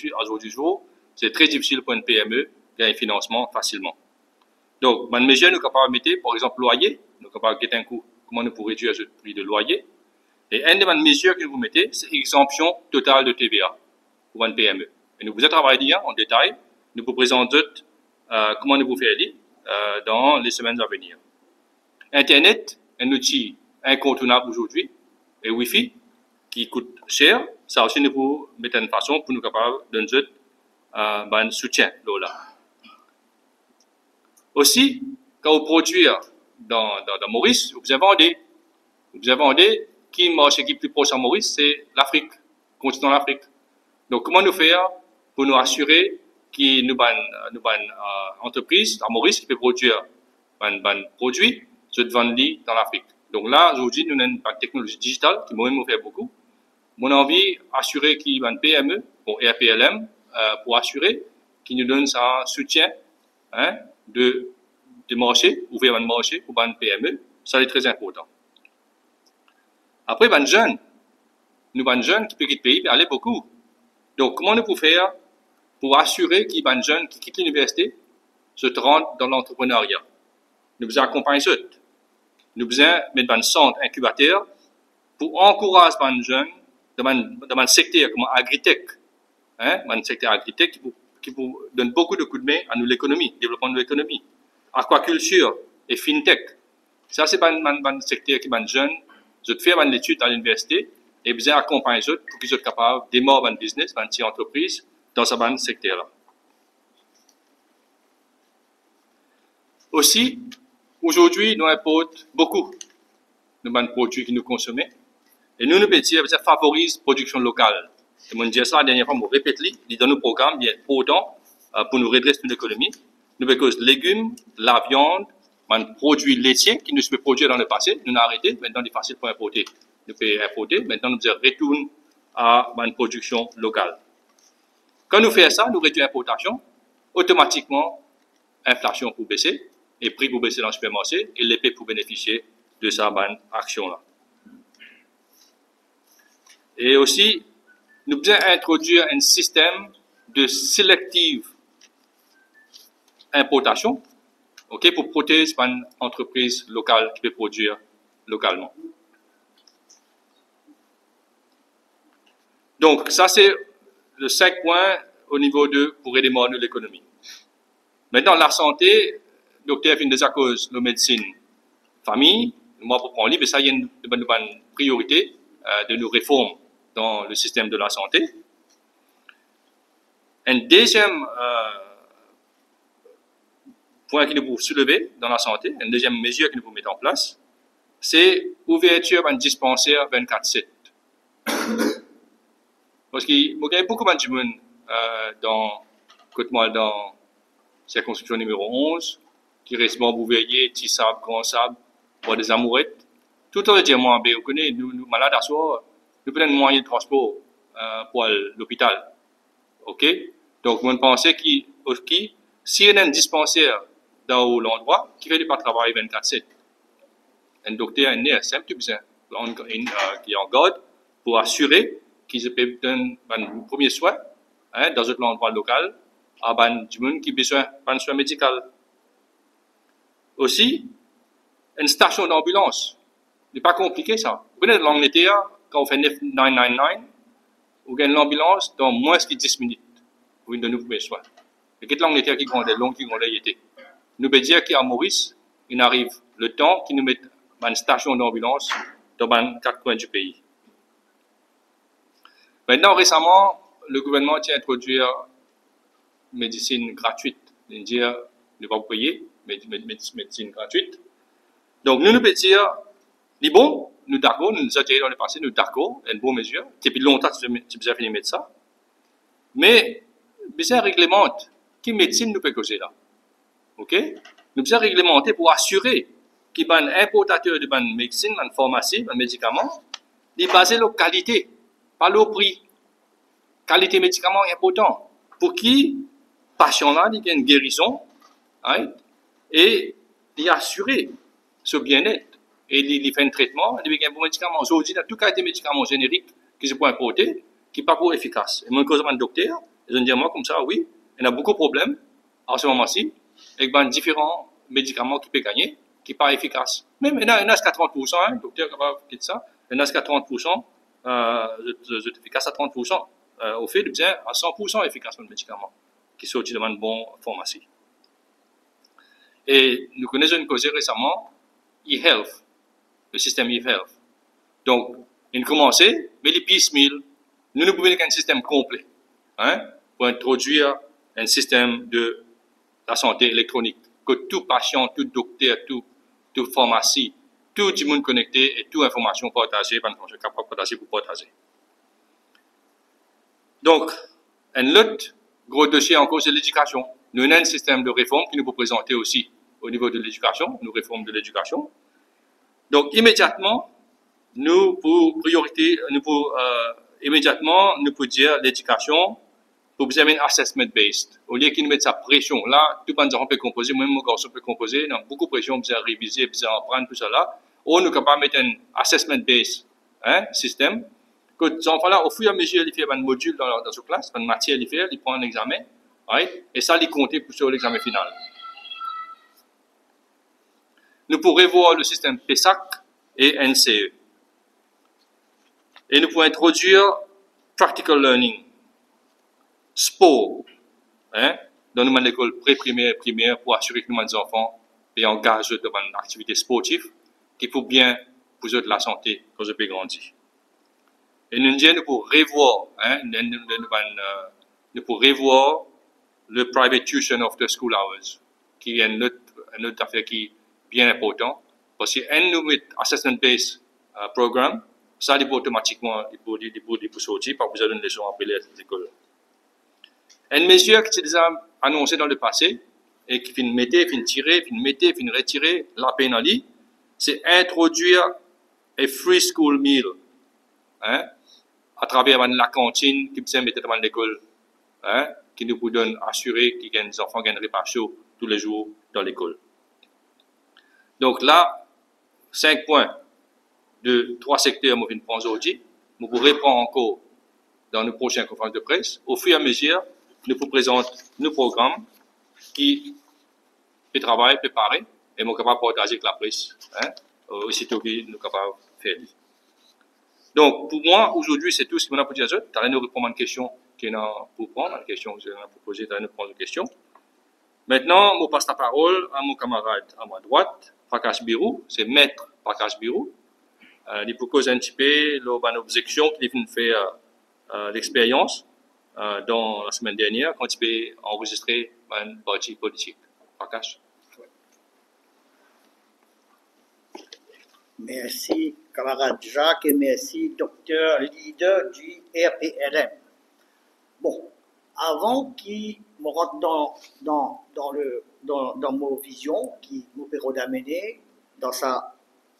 c'est très difficile pour une PME de gagner financement facilement. Donc, une mesure, nous sommes capables de mettre, par exemple, loyer, nous sommes capables de mettre un coût, comment nous pouvons réduire le prix de loyer. Et une des mesures que vous mettez, c'est exemption totale de TVA pour une PME. Et nous vous avons travaillé en détail. Nous vous présentons comment nous pouvons faire dans les semaines à venir. Internet, un outil incontournable aujourd'hui, et Wi-Fi, qui coûte cher, ça aussi nous pouvons mettre une façon pour nous capables de donner un soutien là. Aussi, quand vous produisez dans Maurice, vous avez vendé qui marché qui est plus proche à Maurice, c'est l'Afrique, le continent de l'Afrique. Donc, comment nous faire pour nous assurer qu'il nous une entreprise à Maurice qui peut produire un produit, se vendre dans l'Afrique. Donc là, aujourd'hui, nous avons une technologie digitale qui moi-même fait beaucoup. Mon envie, assurer qu'il y a une PME, bon, RPLM, pour assurer qu'il nous donne un soutien, hein, de marché, ouvrir un marché pour une PME, ça est très important. Après, nous jeunes qui peuvent quitter le pays, aller beaucoup. Donc, comment nous pouvons faire pour assurer qu'il y a des jeunes qui quittent l'université, se rendent dans l'entrepreneuriat. Nous besoin accompagner ceux. Nous besoin mettre un centre incubateur pour encourager les jeunes dans un secteur comme agritech, un secteur agritech qui donne beaucoup de coups de main à nous l'économie, développement de l'économie, aquaculture et fintech. Ça c'est un secteur qui est un jeune, je fais une étude à l'université et besoin accompagner eux pour qu'ils soient capables de démarrer un business, une petite entreprise dans ce secteur-là. Aussi, aujourd'hui, nous importons beaucoup de produits que nous consommons. Et nous pouvons dire que ça favorise la production locale. Et je dis ça la dernière fois, je répète, dans nos programmes, il y a autant pour nous redresser notre économie. Nous avons des légumes, la viande, des produits laitiers qui nous pouvons produire dans le passé. Nous avons arrêté, maintenant il est facile pour importer. Nous pouvons importer, maintenant nous retournons à une production locale. Quand nous faisons ça, nous réduisons l'importation, automatiquement, l'inflation pour baisser, et prix pour baisser dans le supermarché, et l'épée pour bénéficier de cette action-là. Et aussi, nous devons introduire un système de sélective importation, pour protéger une entreprise locale qui peut produire localement. Donc, ça c'est le 5 points au niveau de pour aider l'économie. Maintenant, la santé, le docteur fait des causes de médecine, famille, moi pour prendre mais ça y a une priorité de nos réformes dans le système de la santé. Un deuxième point que nous pouvons soulever dans la santé, une deuxième mesure que nous pouvons mettre en place, c'est l'ouverture d'un dispensaire 24/7. Parce qu'il y a beaucoup de monde dans la circonscription numéro 11, qui reste bon veiller, petit sable, grand sable, pour des amourettes. Tout le temps, moi, vous connaissez, nous malades à soi, nous prenons moyen de transport pour l'hôpital. OK? Donc, on pense que s'il y a un dispensaire dans l'endroit, qui ne fait pas travailler 24/7, un docteur, un nurse, c'est un petit peu qui est en garde pour assurer qu'ils peuvent donner un premier soin dans un endroit local à du monde qui a besoin d'un soin médical. Aussi, une station d'ambulance. Ce n'est pas compliqué ça. Vous connaissez l'Angleterre, quand on fait 999, vous gagnez l'ambulance dans moins de 10 minutes. Vous donnez nos premiers soins. Et qu'est-ce que l'Angleterre qui grandit, long qui grandit été. Nous pouvons dire qu'à Maurice, il arrive le temps qu'ils nous mettent une station d'ambulance dans 4 coins du pays. Maintenant, récemment, le gouvernement a introduit une médecine gratuite. C'est-à-dire, ne pas payer, mais médecine gratuite. Donc, nous pouvons dire, les bons, nous d'accord, nous avons dit dans le passé, nous d'accord, une bonne mesure. Depuis longtemps, tu as fini de mettre ça. Mais, nous avons réglementé quelle médecine nous peut causer là. OK? Nous avons réglementé pour assurer qu'il y a un importateur de médecine, une pharmacie, un médicament, il est basé sur la qualité, pas le prix. Qualité médicament est important. Pour qui, patient-là, il y a une guérison, et il est assuré ce bien-être. Et il fait un traitement, il y a un bon médicament. Aujourd'hui, il y a tout cas des médicaments génériques qui se peuvent importer, qui ne sont pas pour efficaces. Et moi, quand je suis un docteur, je me dis moi comme ça, oui, il y a beaucoup de problèmes en ce moment-ci, avec différents médicaments qui peuvent gagner, qui ne sont pas efficaces. Même il y en a 30%, le docteur va quitter ça, il y en a 30%, c'est efficace à 30%. Au fait, il y a à 100% efficace le médicament qui sont dans une bonne pharmacie. Et nous connaissons une cause récemment, e-health, le système e-health. Donc, il a commencé, mais les piecemeal, nous pouvons avoir un système complet, pour introduire un système de la santé électronique, que tout patient, tout docteur, toute pharmacie, tout le monde connecté et toute information partagée, information capable de partager pour partager. Donc, un autre gros dossier encore, c'est l'éducation. Nous avons un système de réforme qui nous peut présenter aussi au niveau de l'éducation, nous réformes de l'éducation. Donc, immédiatement, nous pouvons dire l'éducation pour vous avez un assessment based. Au lieu qu'ils nous mettent sa pression, là, tout le monde peut composer, même mon garçon peut composer, il y a beaucoup de pression, vous avez réviser, vous avez apprendre tout ça là. Ou nous sommes capables de mettre un assessment based système, que les enfants-là, au fur et à mesure, ils font un module dans leur classe, une matière, ils font, ils prennent un examen, right? Et ça, ils comptent sur l'examen final. Nous pourrons voir le système PESAC et NCE. Et nous pouvons introduire practical learning, sport, hein, dans une école pré-primaire et primaire pour assurer que nos enfants et engagent dans une activité sportive qui pour bien pour eux de la santé quand ils peuvent grandir. Et nous pouvons revoir, hein, nous pouvons revoir le private tuition after school hours, qui est une autre affaire qui est bien important, parce que nous met assessment-based programme, ça il peut automatiquement il peut sortir, pas besoin d'une leçon à appeler à l'école. Une mesure qui est déjà annoncée dans le passé et qui finit mettre, finit tirer, finit mettre, finit retirer la pénalité, c'est introduire un free school meal, hein, à travers la cantine qui peut mettre dans l'école, hein, qui nous peut assurer que les enfants gagnent un repas chaud tous les jours dans l'école. Donc là, 5 points de 3 secteurs, nous venons aujourd'hui. Nous pourrons reprendre encore dans nos prochaines conférences de presse. Au fur et à mesure, nous vous présentons nos programmes qui peut travailler, préparer, et nous sommes capables de partager avec la presse, hein, aussitôt que nous sommes capables de faire. Donc, pour moi, aujourd'hui, c'est tout ce qu'on a pour dire. Tu allez nous répondre à une question qui a pour prendre, une question que vous avez proposée, tu allez nous prendre une question. Maintenant, je passe la parole à mon camarade à ma droite, Prakash Birou, c'est maître Prakash Birou. Il propose un petit peu l'objection qu'il a fait l'expérience dans la semaine dernière quand il a enregistré un parti politique. Prakash. Merci, camarade Jacques, et merci, docteur leader du RPLM. Bon, avant qu'il me rentre dans mon vision, qui nous permet d'amener dans sa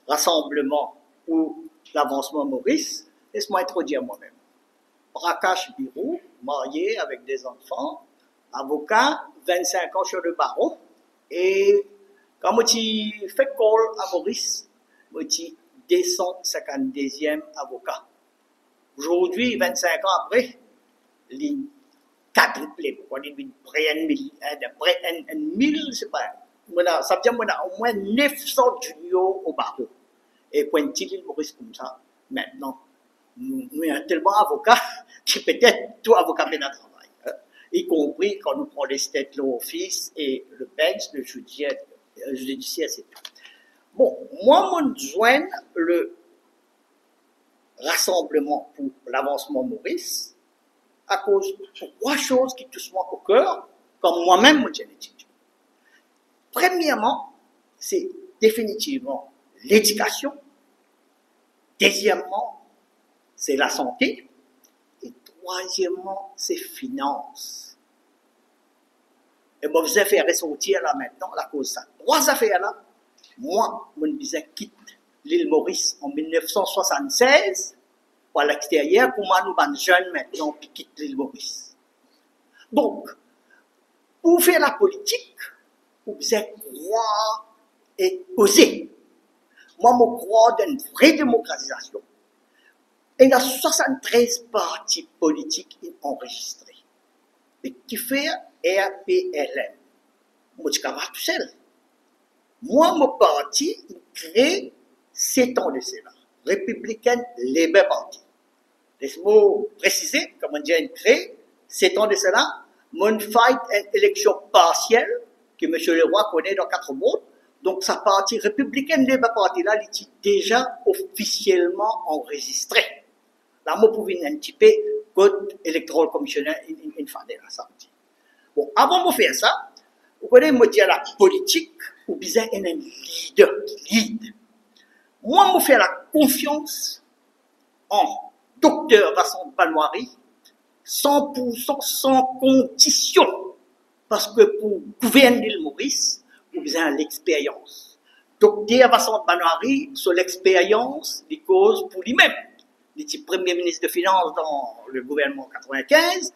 rassemblement pour l'avancement Maurice, laisse-moi introduire moi-même. Prakash Birou, marié avec des enfants, avocat, 25 ans sur le barreau, et quand je fais call à Maurice, je suis 252e avocat. Aujourd'hui, 25 ans après, il quadruplé. Il près de 1000, c'est pas. Ça veut dire qu'on a au moins 900 juniors au barreau. Et quand il Maurice comme ça, maintenant, nous avons tellement d'avocats qui peut-être tout avocat bien à travail. Y compris quand nous prenons les state law office et le bench, le judiciaire, c'est tout. Bon, moi, je joins le rassemblement pour l'avancement Maurice à cause de 3 choses qui touchent moi au cœur, comme moi-même, je suis étudiant. Premièrement, c'est définitivement l'éducation. Deuxièmement, c'est la santé. Et troisièmement, c'est finances. Et moi, je vais faire ressortir là maintenant, la cause de ça. 3 affaires-là, moi, je me quitte l'île Maurice en 1976 pour l'extérieur, pour moi, nous sommes jeunes maintenant qui quittent l'île Maurice. Donc, pour faire la politique, vous devez croire et oser. Moi, je crois dans une vraie démocratisation. Et il y a 73 partis politiques enregistrés. Mais qui fait RPLM? Moi, je suis tout seul. Moi, mon parti, il crée 7 ans de cela. Républicain Labour Party. Laisse-moi préciser, comme on dit, il crée 7 ans de cela. Mon fight une élection partielle, que M. Leroy connaît dans 4 mots. Donc, sa partie républicaine Labour Party, là, il est déjà officiellement enregistré. Là, moi, pour venir un petit peu, code électoral commissionnaire, il fallait là, ça. Bon, avant de faire ça, vous connaissez, moi, dire la politique, ou bien un leader qui lead. Moi, je fais la confiance en docteur Vincent Banoiri, 100% sans condition. Parce que pour gouverner l'île Maurice, vous avez l'expérience. Docteur Vincent Banoiri, sur l'expérience, il cause pour lui-même. Il était premier ministre de Finances dans le gouvernement 95.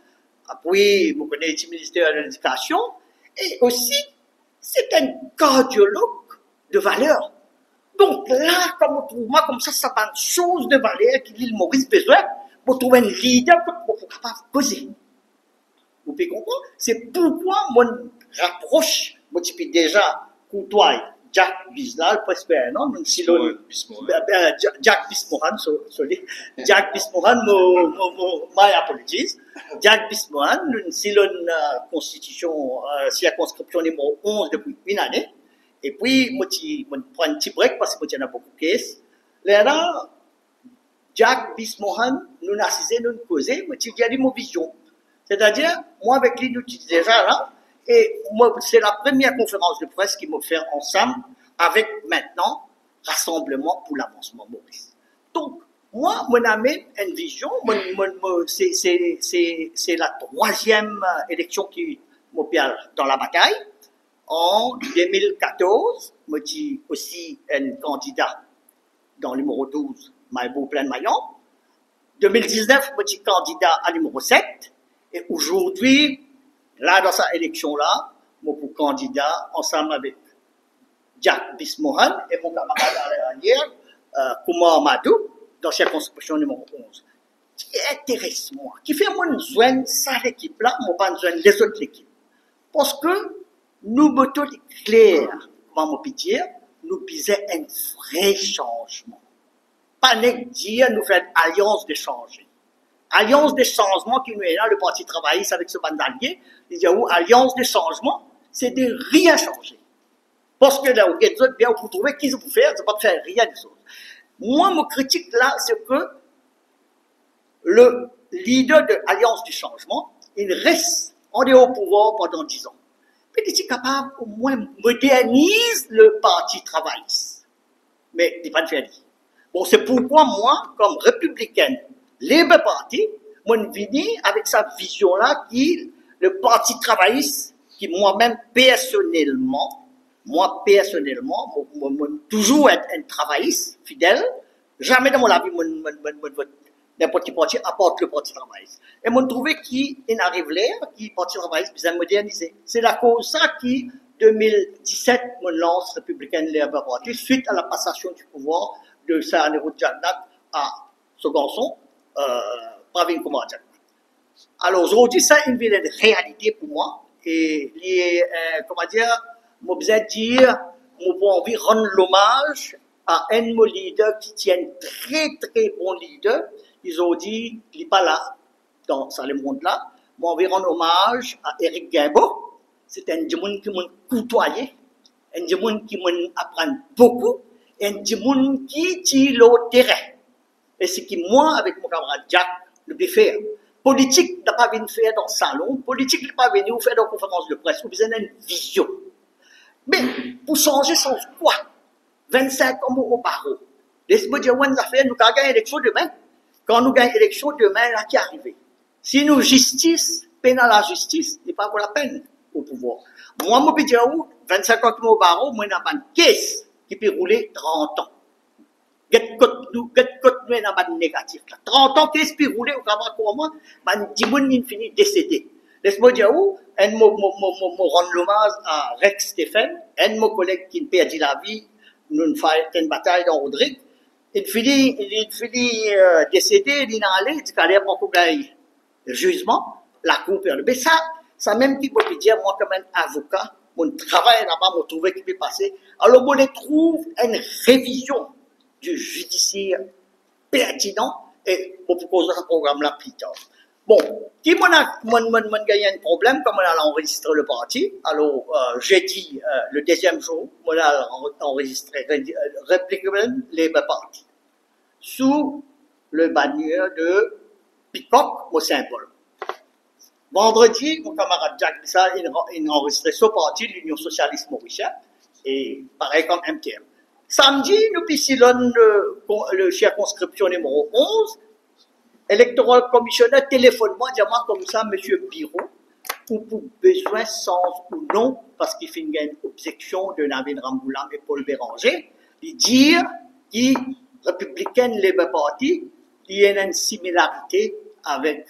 Après, vous connaissez le ministère de l'Éducation. Et aussi, c'est un cardiologue de valeur. Donc là, comme on trouve, moi, comme ça va une chose de valeur que l'île Maurice besoin pour trouver un leader pour capable de causer. Vous pouvez comprendre? C'est pourquoi mon rapproche, moi, depuis déjà, côtoie Jack Bislal, presque un an, même si Jack Bismohan, sorry, Jack Bismohan, my apologies. Jack Bismohan, si l'on constitution, circonscription numéro 11 depuis une année, et puis, moi, je prends un petit break parce que moi, j'en ai beaucoup de cases. Là, Jack Bismohan, nous assisons, nous causons, moi, je dis mon vision. C'est-à-dire, moi, avec lui, nous sommes déjà là, et moi, c'est la première conférence de presse qu'il m'a fait ensemble, avec maintenant, Rassemblement pour l'avancement Maurice. Donc, moi, mon ami, une vision, c'est la troisième élection qui m'opère dans la bataille. En 2014, je suis aussi un candidat dans le numéro 12, Maïbo Plein Maillon. 2019, je suis candidat à numéro 7. Et aujourd'hui, là, dans cette élection-là, je suis candidat ensemble avec Jack Bismohan et mon camarade hier, Koumar Madou, dans la circonscription numéro 11. Ce qui intéresse moi, qui fait moi besoin de cette équipe-là, moi pas besoin des autres équipes. Parce que nous mettons clair, comment on peut dire, nous bisons un vrai changement. Pas dire nous faire alliance de changer. Alliance de changement qui nous est là, le Parti travailliste avec ce bandalier, il dit, alliance de changement, c'est de rien changer. Parce que là, vous êtes bien, vous trouvez qui vous faire, c'est pas de faire rien de choses. Moi, mon critique là, c'est que le leader de l'Alliance du changement, il reste en dehors au pouvoir pendant 10 ans. Mais il est capable, au moins, moderniser le Parti travailliste. Mais il n'est pas de faire. Bon, c'est pourquoi moi, comme républicaine, Labour Party, moi, je viens avec sa vision-là, qui, le Parti travailliste, qui moi-même, personnellement, toujours être un travailliste fidèle, jamais dans mon avis, n'importe qui parti apporte le Parti travailliste. Et moi, je trouvais qu'il arrive là, qui Parti travailliste, puis moderniser. C'est la cause ça qui, 2017, me lance républicaine Labour Party, suite à la passation du pouvoir de Sahanero Jannat à ce garçon, Pravin Kumar Jannat. Alors aujourd'hui, ça, une réalité pour moi, et comment dire, je vais dire, je vais envie de rendre l'hommage à un leader qui tient très très bon leader. Ils ont dit, il n'est pas là, dans ce monde-là. Je vais rendre hommage à Eric Guimbaud. C'est un monde qui m'a côtoyé, un monde qui m'a appris beaucoup, un monde qui tire le terrain. Et ce qui, moi, avec mon camarade Jack, le peux faire. Politique n'a pas venu faire dans le salon, politique n'a pas venu faire dans la conférence de presse. Vous avez une vision. Mais, pour changer sans quoi? 25 ans au barreau. Laisse-moi dire, on va faire, nous avons gagné l'élection demain. Quand nous gagnons l'élection demain, là, qui est arrivé? Si nous justice, peine à la justice, n'est pas pour la peine au pouvoir. Moi, je peux dire, 25 ans au barreau, moi, je n'ai pas une caisse qui peut rouler 30 ans. Get côte nous dans pas négatif. 30 ans, qu'est-ce qui peut rouler au travail pour moi? Man, 10 moun infini décédé. Laisse-moi dire où, un de rendre l'hommage à Rex Stéphane, un de mes collègues qui a perdu la vie, nous faisons une bataille dans Rodrigue. Il finit décédé, il est allé, il allait pour gagner le jugement, la cour perd. Mais ça même qui peut dire, moi, comme un avocat, mon travail là-bas, mon trouvé qui peut passer. Alors, moi, je trouve une révision du judiciaire pertinent et pour cause de ce programme-là plus tard. Bon, qui m'a gagné un problème, comme on a enregistré le parti, alors jeudi, le deuxième jour, on a enregistré Republican Labour Party sous le bannière de Peacock au Saint-Paul. Vendredi, mon camarade Jack Bissal, il a enregistré ce parti, l'Union Socialiste Mauricienne, et pareil comme MTM. Samedi, nous piscillons le circonscription numéro 11. Electoral Commissioner, téléphone-moi, dis-moi comme ça, monsieur Biro, ou pour besoin sens ou non, parce qu'il fait une objection de Navin Ramboulam et Paul Béranger, de dire qu'il républicaine Labour Party, il y a une similarité avec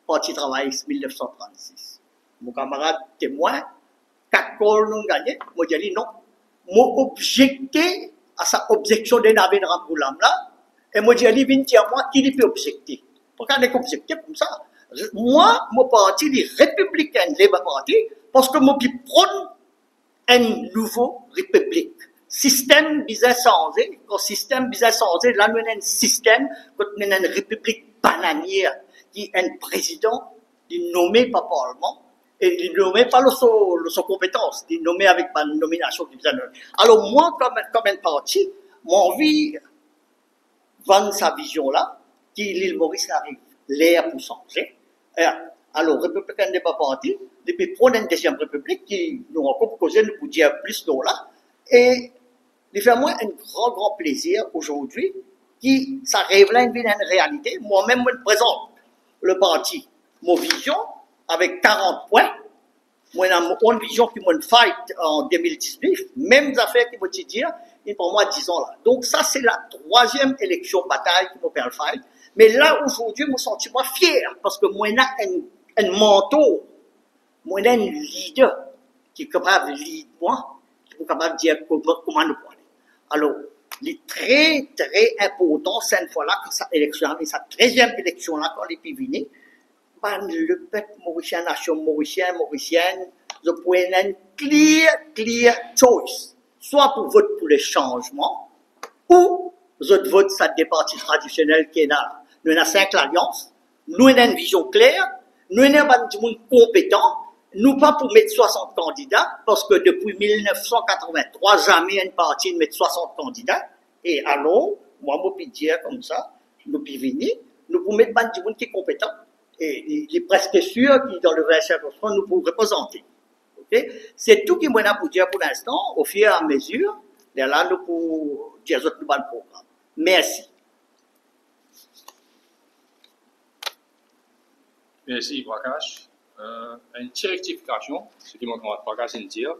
Parti travailliste 1936. Mon camarade témoin, 4 calls nous gagné, moi j'ai dit non. Moi objecté à sa objection de Navin Ramboulam là, et moi j'ai dit, viens à moi, qui peut objecter? Regardez comme c'est comme ça. Moi, mon parti, les républicains, les parti, parce que moi, je prône un nouveau république. Système bizarre changé, quand système bizarre changé, là, nous avons un système, quand nous avons une république bananière, qui est un président, qui est nommé par Parlement, et il est nommé par son compétence, il est nommé avec ma nomination du bizarre. Alors, moi, comme un parti, mon envie, vendre sa vision-là, qui l'île Maurice arrive, l'air pour changer. Alors, républicain n'est pas parti, depuis prendre une deuxième république, qui nous encore causé, nous pour dire plus d'eau là, et il fait moi un grand plaisir aujourd'hui, qui, ça révèle une réalité. Moi-même, je présente le parti, mon vision, avec 40 points. Moi, j'ai une vision qui m'a fight en 2019, même affaires qui m'ont dit, et pour moi, 10 ans là. Donc, ça, c'est la troisième élection bataille qui m'a fait le fight. Mais là, aujourd'hui, je me sens fier, parce que moi, j'ai un mentor, moi, j'ai un leader, qui est capable de leader moi, qui est capable de dire comment nous parler. Alors, il est très, très important, cette fois-là, quand cette élection, et cette 13e élection-là, quand elle est venue, ben, le peuple mauricien, nation mauricienne, je pourrais une clear choice. Soit pour vote pour les changements, ou je vote ça des partis traditionnels qui est là. Nous avons 5 alliances, nous avons une vision claire, nous avons des gens compétents, nous pas pour mettre 60 candidats, parce que depuis 1983, jamais un parti ne met 60 candidats. Et alors, moi, je peux dire comme ça, nous pouvons venir, nous pouvons mettre des gens qui sont compétents. Et il est presque sûr que dans le 25%, nous pouvons représenter. Okay? C'est tout ce que moi pour dire pour l'instant, au fur et à mesure, et là, nous pouvons dire le bon programme. Merci. Merci, Prakash. Une petite rectification, ce qui mon camarade Prakash vient de dire,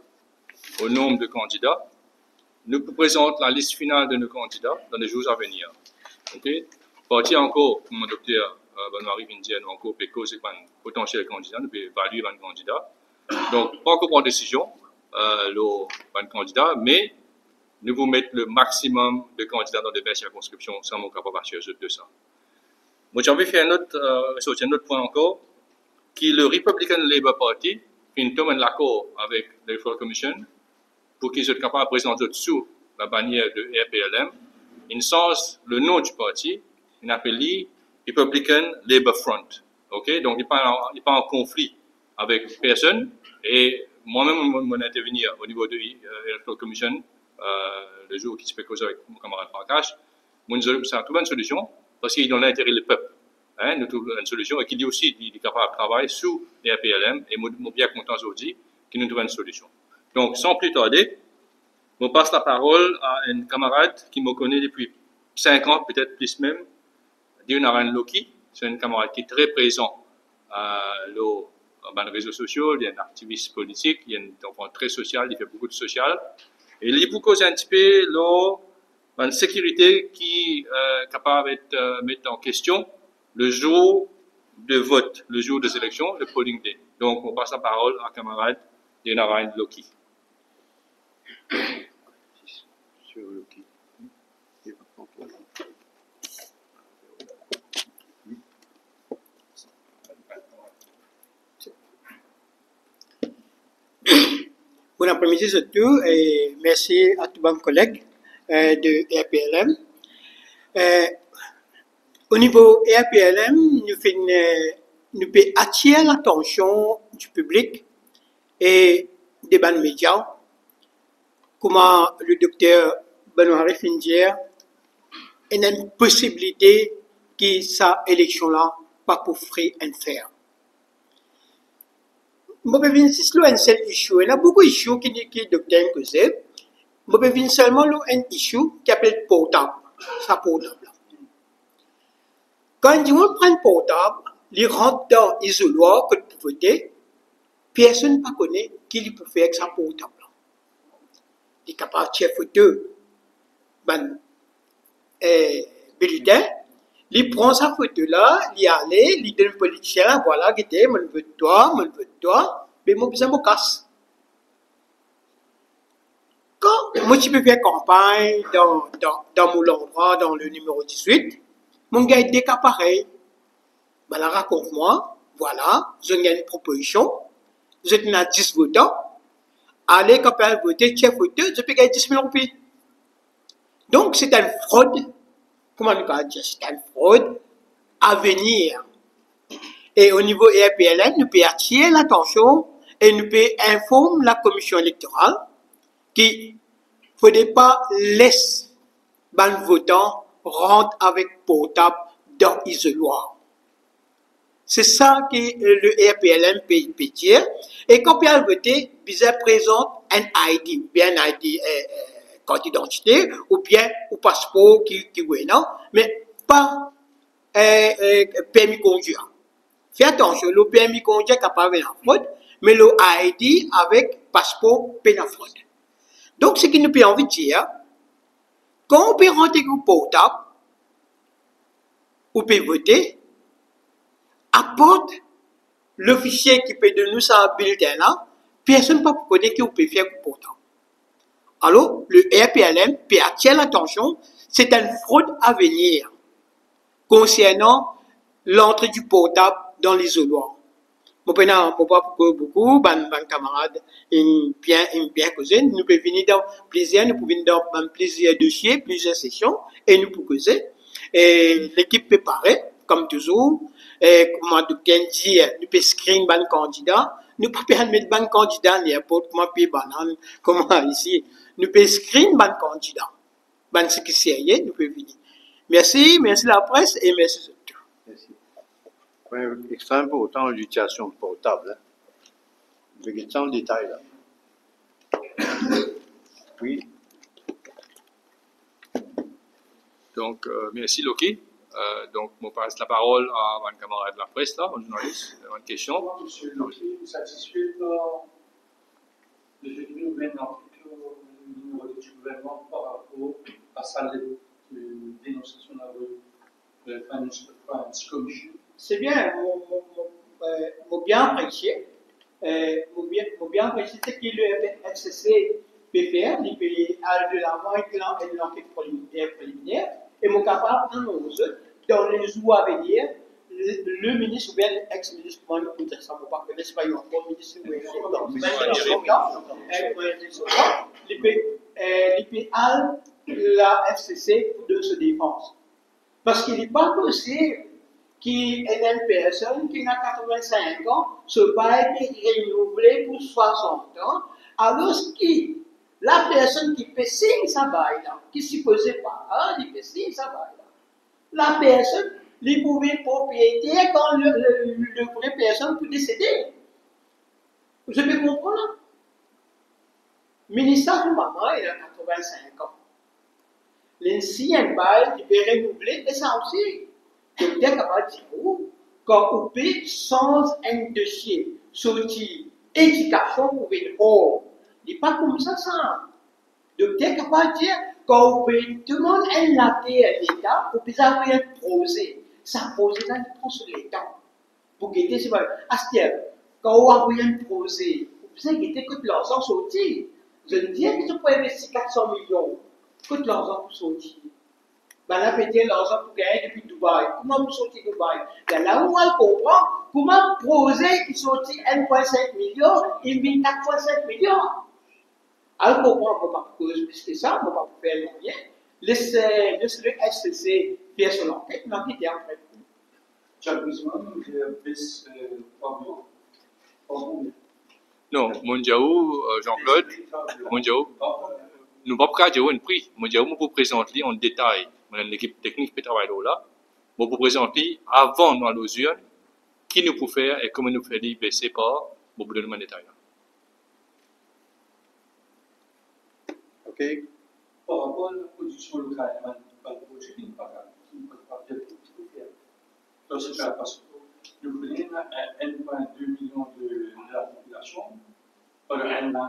au nombre de candidats. Nous présentons la liste finale de nos candidats dans les jours à venir. Ok? Parti encore, comme mon docteur Benoît vient de dire, nous encore péco, c'est un potentiel candidat, nous pouvons évaluer un candidat. Donc, pas encore prendre décision, le candidat, mais nous vous mettons le maximum de candidats dans les 20 circonscriptions sans mon capable de ça. Moi, j'ai envie de faire un autre point encore, qui est le Republican Labour Party, qui tombe en accord avec l'Electoral Commission, pour qu'ils soient capables de présenter sous la bannière de RPLM, il change le nom du parti, il appelle Republican Labour Front. Ok? Donc, il n'est pas en conflit avec personne, et moi-même, je vais intervenir au niveau de l'Electoral Commission, le jour qui se fait causer avec mon camarade Prakash, ça trouve une solution, parce qu'il est dans l'intérêt du peuple. Hein, nous trouvons une solution, et qu'il dit aussi qu'il est capable de travailler sous les RPLM, et je suis bien content aujourd'hui qu'il nous trouve une solution. Donc, sans plus tarder, je passe la parole à un camarade qui me connaît depuis 5 ans, peut-être plus même, Dionaran Loki. C'est un camarade qui est très présent dans les réseaux sociaux, il est un activiste politique, il est un enfant très social, il fait beaucoup de social. Et il est pour causer un petit peu la sécurité qui est capable de mettre en question le jour de vote, le jour des élections, le polling day. Donc, on passe la parole à camarade Dionaran Loki. Sur Loki. Bon après-midi surtout et merci à tous mes collègues de RPLM. Au niveau RPLM, nous pouvons attirer l'attention du public et des bandes médias, comment le docteur Benoît Findier a une possibilité que cette élection-là pas pour faire un faire. Je vais venir un seul issue. Il y a beaucoup d'issues qui le docteur causé. Je vais venir seulement un issue qui s'appelle portable. Ça portable. Quand on prend un portable, il rentre dans l'isoloir que tu peux voter, personne ne connaît qui il peut faire avec sa portable. Il est capable de faire photo, bulletin, il prend sa photo-là, il allait, il donne au politicien, voilà, regardez, je veux toi, mais moi, je me casse. Quand moi, je peux faire campagne dans mon endroit, dans le numéro 18, mon gars est pareil. Ben là, raconte-moi, voilà, je gagne une proposition, vous êtes à 10 votants, allez, quand vous voter, chef voteur, je peux gagner 10 000 roupies. Donc, c'est une fraude, comment on peut dire, c'est une fraude à venir. Et au niveau ERPLN, nous pouvons attirer l'attention et nous pouvons informer la commission électorale qu'il ne faudrait pas laisser les votants rentrer avec portable dans l'isoloir. C'est ça que le ERPLN peut dire. Et quand on voter, vous présente un ID, bien un ID carte d'identité, ou bien un passeport qui est non, mais pas permis conduire. Fais attention, le permis conduire est capable de fraude, mais le ID avec passeport peut la fraude. Donc, ce qui nous peut envie de dire, quand on peut rentrer au portable, on peut voter, apporte l'officier qui peut donner ça bulletin là, personne ne peut connaître qu'on peut faire au portable. Alors, le RPLM peut attirer l'attention, c'est une fraude à venir concernant l'entrée du portable dans l'isoloir. Mon père, beaucoup, ban camarades, bien causé, nous pouvons venir dans plusieurs, nous pouvons venir dans plusieurs dossiers, plusieurs sessions, et nous pouvons causer. Et l'équipe préparée, comme toujours, et comment docteur dit, nous pouvons screen ban candidat, nous pouvons mettre ban candidat n'importe comment payer banane, comment ici, nous pouvons screen ban candidat. Ban ce qui est sérieux, nous pouvons venir. Merci la presse et merci surtout. Merci. Extrêmement important l'utilisation portable. Hein. Je vais ça en détail là. Oui. Donc, merci Loki. Donc, je passe la parole à mon camarade de la presse, là, un journaliste. Une question. Monsieur Loki, vous satisfait par le fait que nous venons le numéro du gouvernement par rapport à sa dénonciation de la Financial Crimes Commission? C'est bien, mon bien apprécié. Mon bien apprécié, c'est que le FCC peut faire, il peut aller de l'avant et de l'enquête préliminaire. Et mon capable annonce, dans les jours à venir, le ministre ou bien l'ex-ministre, comment nous peut dire ça, pour pas que n'est-ce pas, il y a un bon ministre ou il peut aller la FCC de se défense. Parce qu'il n'est pas possible qu'il y ait une personne qui a 85 ans, se bail est renouvelé pour 60 ans, alors que la personne qui peut signer sa bail, qui ne supposait pas, il peut signer sa bail. La personne, il pouvait propriétaire quand le vraie personne peut décéder. Vous avez compris? Le ministère de maman, il a 85 ans. L'ancien bail, il peut renouveler, et ça aussi. Donc, dès capable de dire, quand on peut sans un dossier sorti éducation pour une hors, il n'est pas comme ça. Donc, dès capable de dire, quand on peut tout le monde enlater à l'État, on peut avoir un projet. Ça, projet là, il prend sur l'État. Pour guetter, c'est pas. Quand on a un projet, on peut guetter que l'argent sorti. Je ne dis que tu peux investir 400 millions, que l'argent pour sortir. Ben là, peut-être l'argent pour gagner depuis Dubaï. Comment vous sortez Dubaï? Là où on comprend comment projet qui sortit 1,5 million, il met 4,5 millions. Alors, comprend, on ne peut pas causer plus que ça, on ne peut pas faire rien. Laissez le SCC faire son enquête, l'enquête est après. Chaque besoin, nous baisse pas bien. Non, mon Diaou, Jean-Claude, mon Diaou, nous ne pouvons pas dire un prix. Mon Diaou, nous pouvons présenter en détail. L'équipe technique peut travailler là. Nous pouvons présenter avant dans nos urnes qui nous peut faire et comment nous faire baisser par pour vous donner un détail. OK. Par rapport à la production locale, il ne peut pas faire tout faire. Donc, c'est parce que nous voulons 1,2 million de la population. Pendant un an,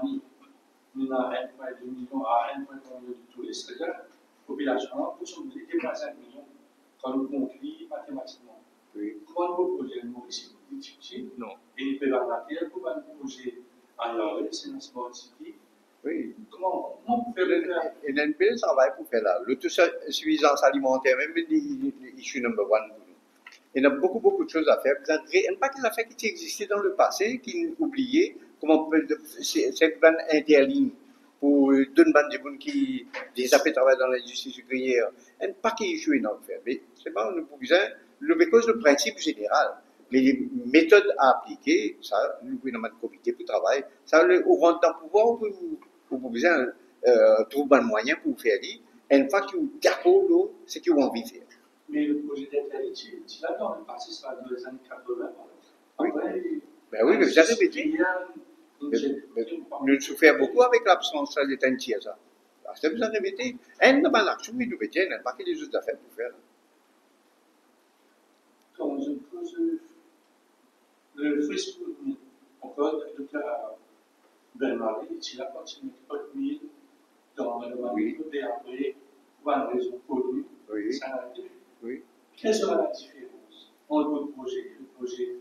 nous avons 1,2 million à 1,1 million de tous les Sénégalais. La population, nous sommes 2,5 millions quand nous concluons mathématiquement. Oui. Comment nous proposons ici pour discuter? Non. Et ils peuvent en appeler pour nous poser à l'heure, c'est une smart city. Oui. Comment on peut faire le faire? Et l'NPL travaille pour faire là. L'autosuffisance alimentaire, même l'issue number one. Il y a beaucoup de choses à faire. Vous avez un paquet d'affaires qui existaient dans le passé, qui ont oublié, comment on peut, c'est une interligne pour deux bandes de gens qui déjà travaillent dans la justice ouvrière. Un paquet de choses à faire. Mais c'est pas une besoin, le cause le principe général. Mais les méthodes à appliquer, ça, le gouvernement de comité pour travail, ça, au rentre dans le pouvoir, ou pour besoin, trouver un moyen pour faire dire, une fois qu'ils ont d'accord, c'est qu'ils ont envie de faire. Mais le projet d'Internet, tu l'as dans le passé, ça dans les années 80. Oui. Après, Ben oui, mais vous avez répété. Nous souffrons beaucoup avec l'absence de l'État, ça. C'est vous avez répété. Elle n'a pas l'action, mais nous mettons un paquet de choses à faire pour faire. Quand je pose le Facebook, on peut le cas Bernard, il a continué de mettre dans le manifeste et après, pour une raison connue, ça a été. Oui. Quelle sera la différence entre le projet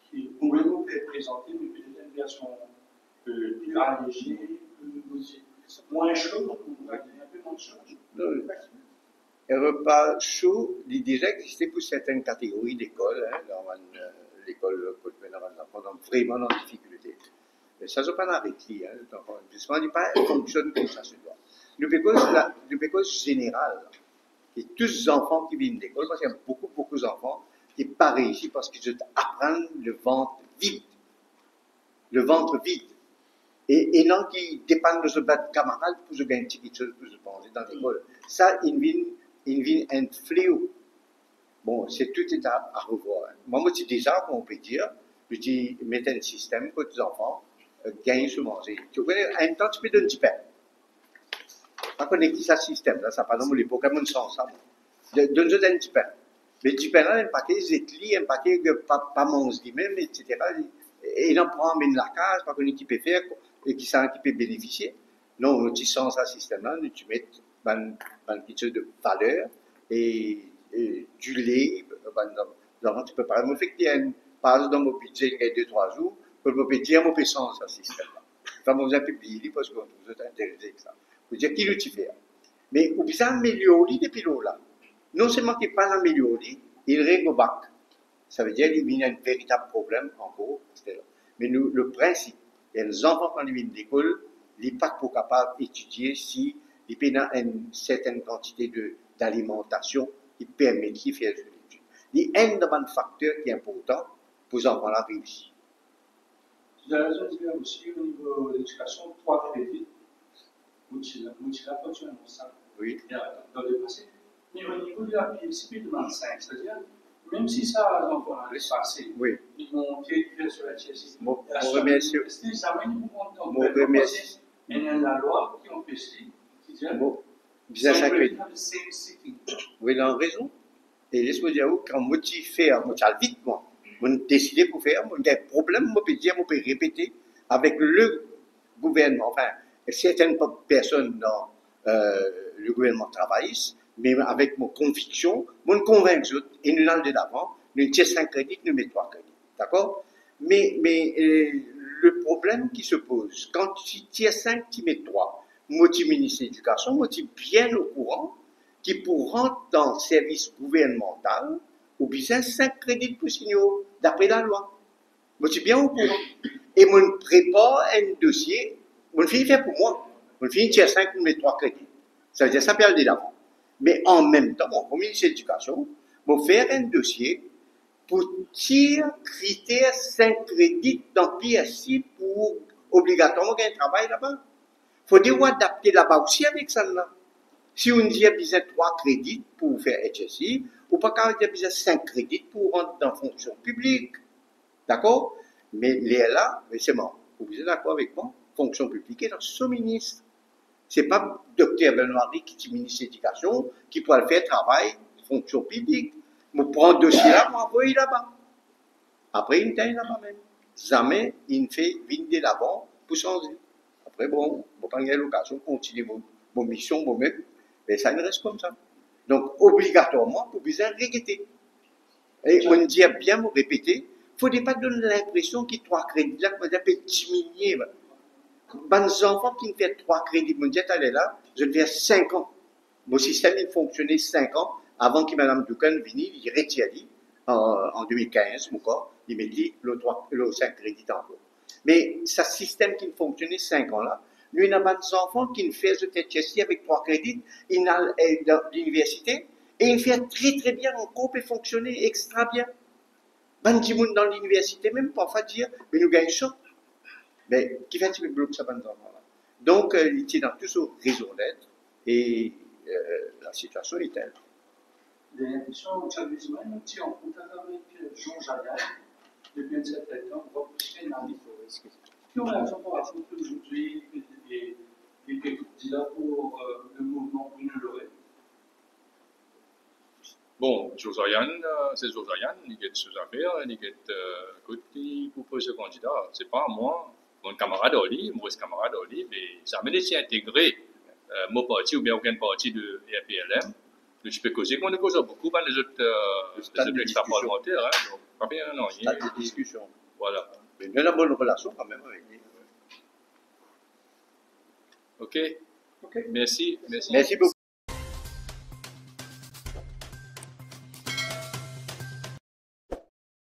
qui pourrait nous être présenté, mais peut-être une version plus allégée, moins chaude, un peu moins chaude? Un repas chaud, il a déjà existé pour certaines catégories d'écoles, hein, dans l'école pendant vraiment en difficulté. Mais ça ne se passe pas avec lui, hein, justement, il pas fonctionne comme ça se doit. L'école générale, et tous les enfants qui viennent d'école, parce qu'il y a beaucoup d'enfants qui n'ont pas réussi parce qu'ils apprennent le ventre vide. Le ventre vide. Et non qui dépendent de ce camarade pour se gagner quelque chose pour se penser dans l'école. Ça, il vient un fléau. Bon, c'est tout à revoir. Moi, c'est déjà, on peut dire, je dis, mettre un système pour que les enfants gagnent ce manger. Tu connais, un temps, tu peux donner du pain. Pas connecter ça système, là, ça pas dans les Pokémon sans ça. Donne-nous un petit pain. Mais du pain là, un paquet, c'est un paquet que pas mange lui-même, etc. Et il en prend, mais la case, pas qu'on qui peut faire, et qui s'en qui peut bénéficier. Non, tu sens ça système là, tu mets quelque chose de valeur, et du lait, tu peux pas me faire que tu as une passe dans mon budget, il y a 2-3 jours, pour me dire, mon sans ça système là. Ça m'a publié, parce qu'on vous êtes intéressé avec ça. Vous dire qui le fait. Mais vous pouvez améliorer depuis là. Non seulement qu'il pas l'améliorer, il règle au bac. Ça veut dire qu'il y a un véritable problème en gros. Mais nous, le principe, il y a des enfants quand ils viennent d'école, ils ne sont pas capables d'étudier si ils ont une certaine quantité d'alimentation qui permet de faire des études. Il y a un facteur qui est important pour les enfants là réussir. Tu as raison de dire aussi au niveau de l'éducation, 3 crédits. Moutila continue ça. Oui. Dans le passé. Mais au niveau de la PSP demande 5, c'est-à-dire, même si ça, les enfants ont passé, oui. ils vont faire sur la TSI. Mon remercie. Mon remercie. Il y a la loi qui empêche, qui dit, bien ça crédit. Oui, il a raison. Et laisse-moi dire, quand moi tu fais, moi tu as vite, moi, je décide pour faire, moi, il y a un problème, moi je peux dire, moi je peux répéter avec le gouvernement, enfin, certaines personnes dans le gouvernement travailliste, mais avec mon conviction, mon convaincu, et nous allons de l'avant, nous avons 5 crédits, nous mettons 3 crédits. D'accord? Mais le problème qui se pose, quand tu as 5, tu mets 3, moi tu ministre de l'Éducation, moi tu es bien au courant, qui pour rentrer dans le service gouvernemental, ou bien 5 crédits pour signer d'après la loi. Moi tu es bien au courant. Et moi je prépare un dossier. On finit faire pour moi. On finit tiers 5, on met 3 crédits. Ça veut dire ça perd d'avant. Mais en même temps, mon ministre de l'Éducation, on faire un dossier pour tirer critère 5 crédits dans PSI pour obligatoirement un travail là-bas. Il faut devoir adapter là-bas aussi avec ça là. Si on dit qu'il y a besoin de 3 crédits pour faire HSI, ou pas quand il y a besoin de 5 crédits pour rentrer dans la fonction publique. D'accord? Mais là, c'est bon. Vous êtes d'accord avec moi? Fonction publique est dans ce ministre. Ce n'est pas Dr Benoît qui est ministre de l'Éducation qui pourra le faire travail, fonction publique. Je prends le dossier là, je m'envoie là-bas. Après, il me là-bas même. Jamais il me fait venir là-bas pour changer. Après, bon, je prends l'occasion de continuer mon mission moi-même, mais ça ne reste comme ça. Donc, obligatoirement, vous besoin de répéter. Et on dit bien, me répéter, il ne faudrait pas donner l'impression qu'il y a 3 crédits là, qu'on peut diminuer. Les enfants qui me font 3 crédits, me disent, allez là, je vais faire 5 ans. Mon système, il fonctionnait 5 ans avant que Mme Doucan vienne, il retire, en 2015, mon corps, il m'a dit le 5 crédits encore. Mais ce système qui fonctionnait 5 ans là, nous avons des enfants qui nous font ce avec 3 crédits, ils allent dans l'université, et ils font très très bien, encore peut fonctionner extra bien. Bandimoun dans l'université, même parfois dire, mais nous gagnons ça. Mais qui fait le bloc ça, enfants là. Donc, il était dans tout ce réseau d'être, et la situation est telle. Dernière question, Charles Wiesmann, nous étions en contact avec Jean Jagal depuis un certain temps, on va pousser dans les forêts. Qui ont la raison pour raconter aujourd'hui les candidats pour le mouvement Bruno Loré? Bon, Josiane, c'est Josiane, il y a des choses à faire, il y a des côtés pour poser le candidat. C'est pas moi, mon camarade Oli, mon camarade Oli, mais ça m'a laissé intégrer mon parti ou bien aucun parti de RPLM. Je peux causer, on cause beaucoup dans les autres extra-parlementaires, hein, donc pas bien, non. Il y a des discussions. Voilà. Mais il y a une bonne relation quand même avec lui. Ok. Merci. Merci beaucoup.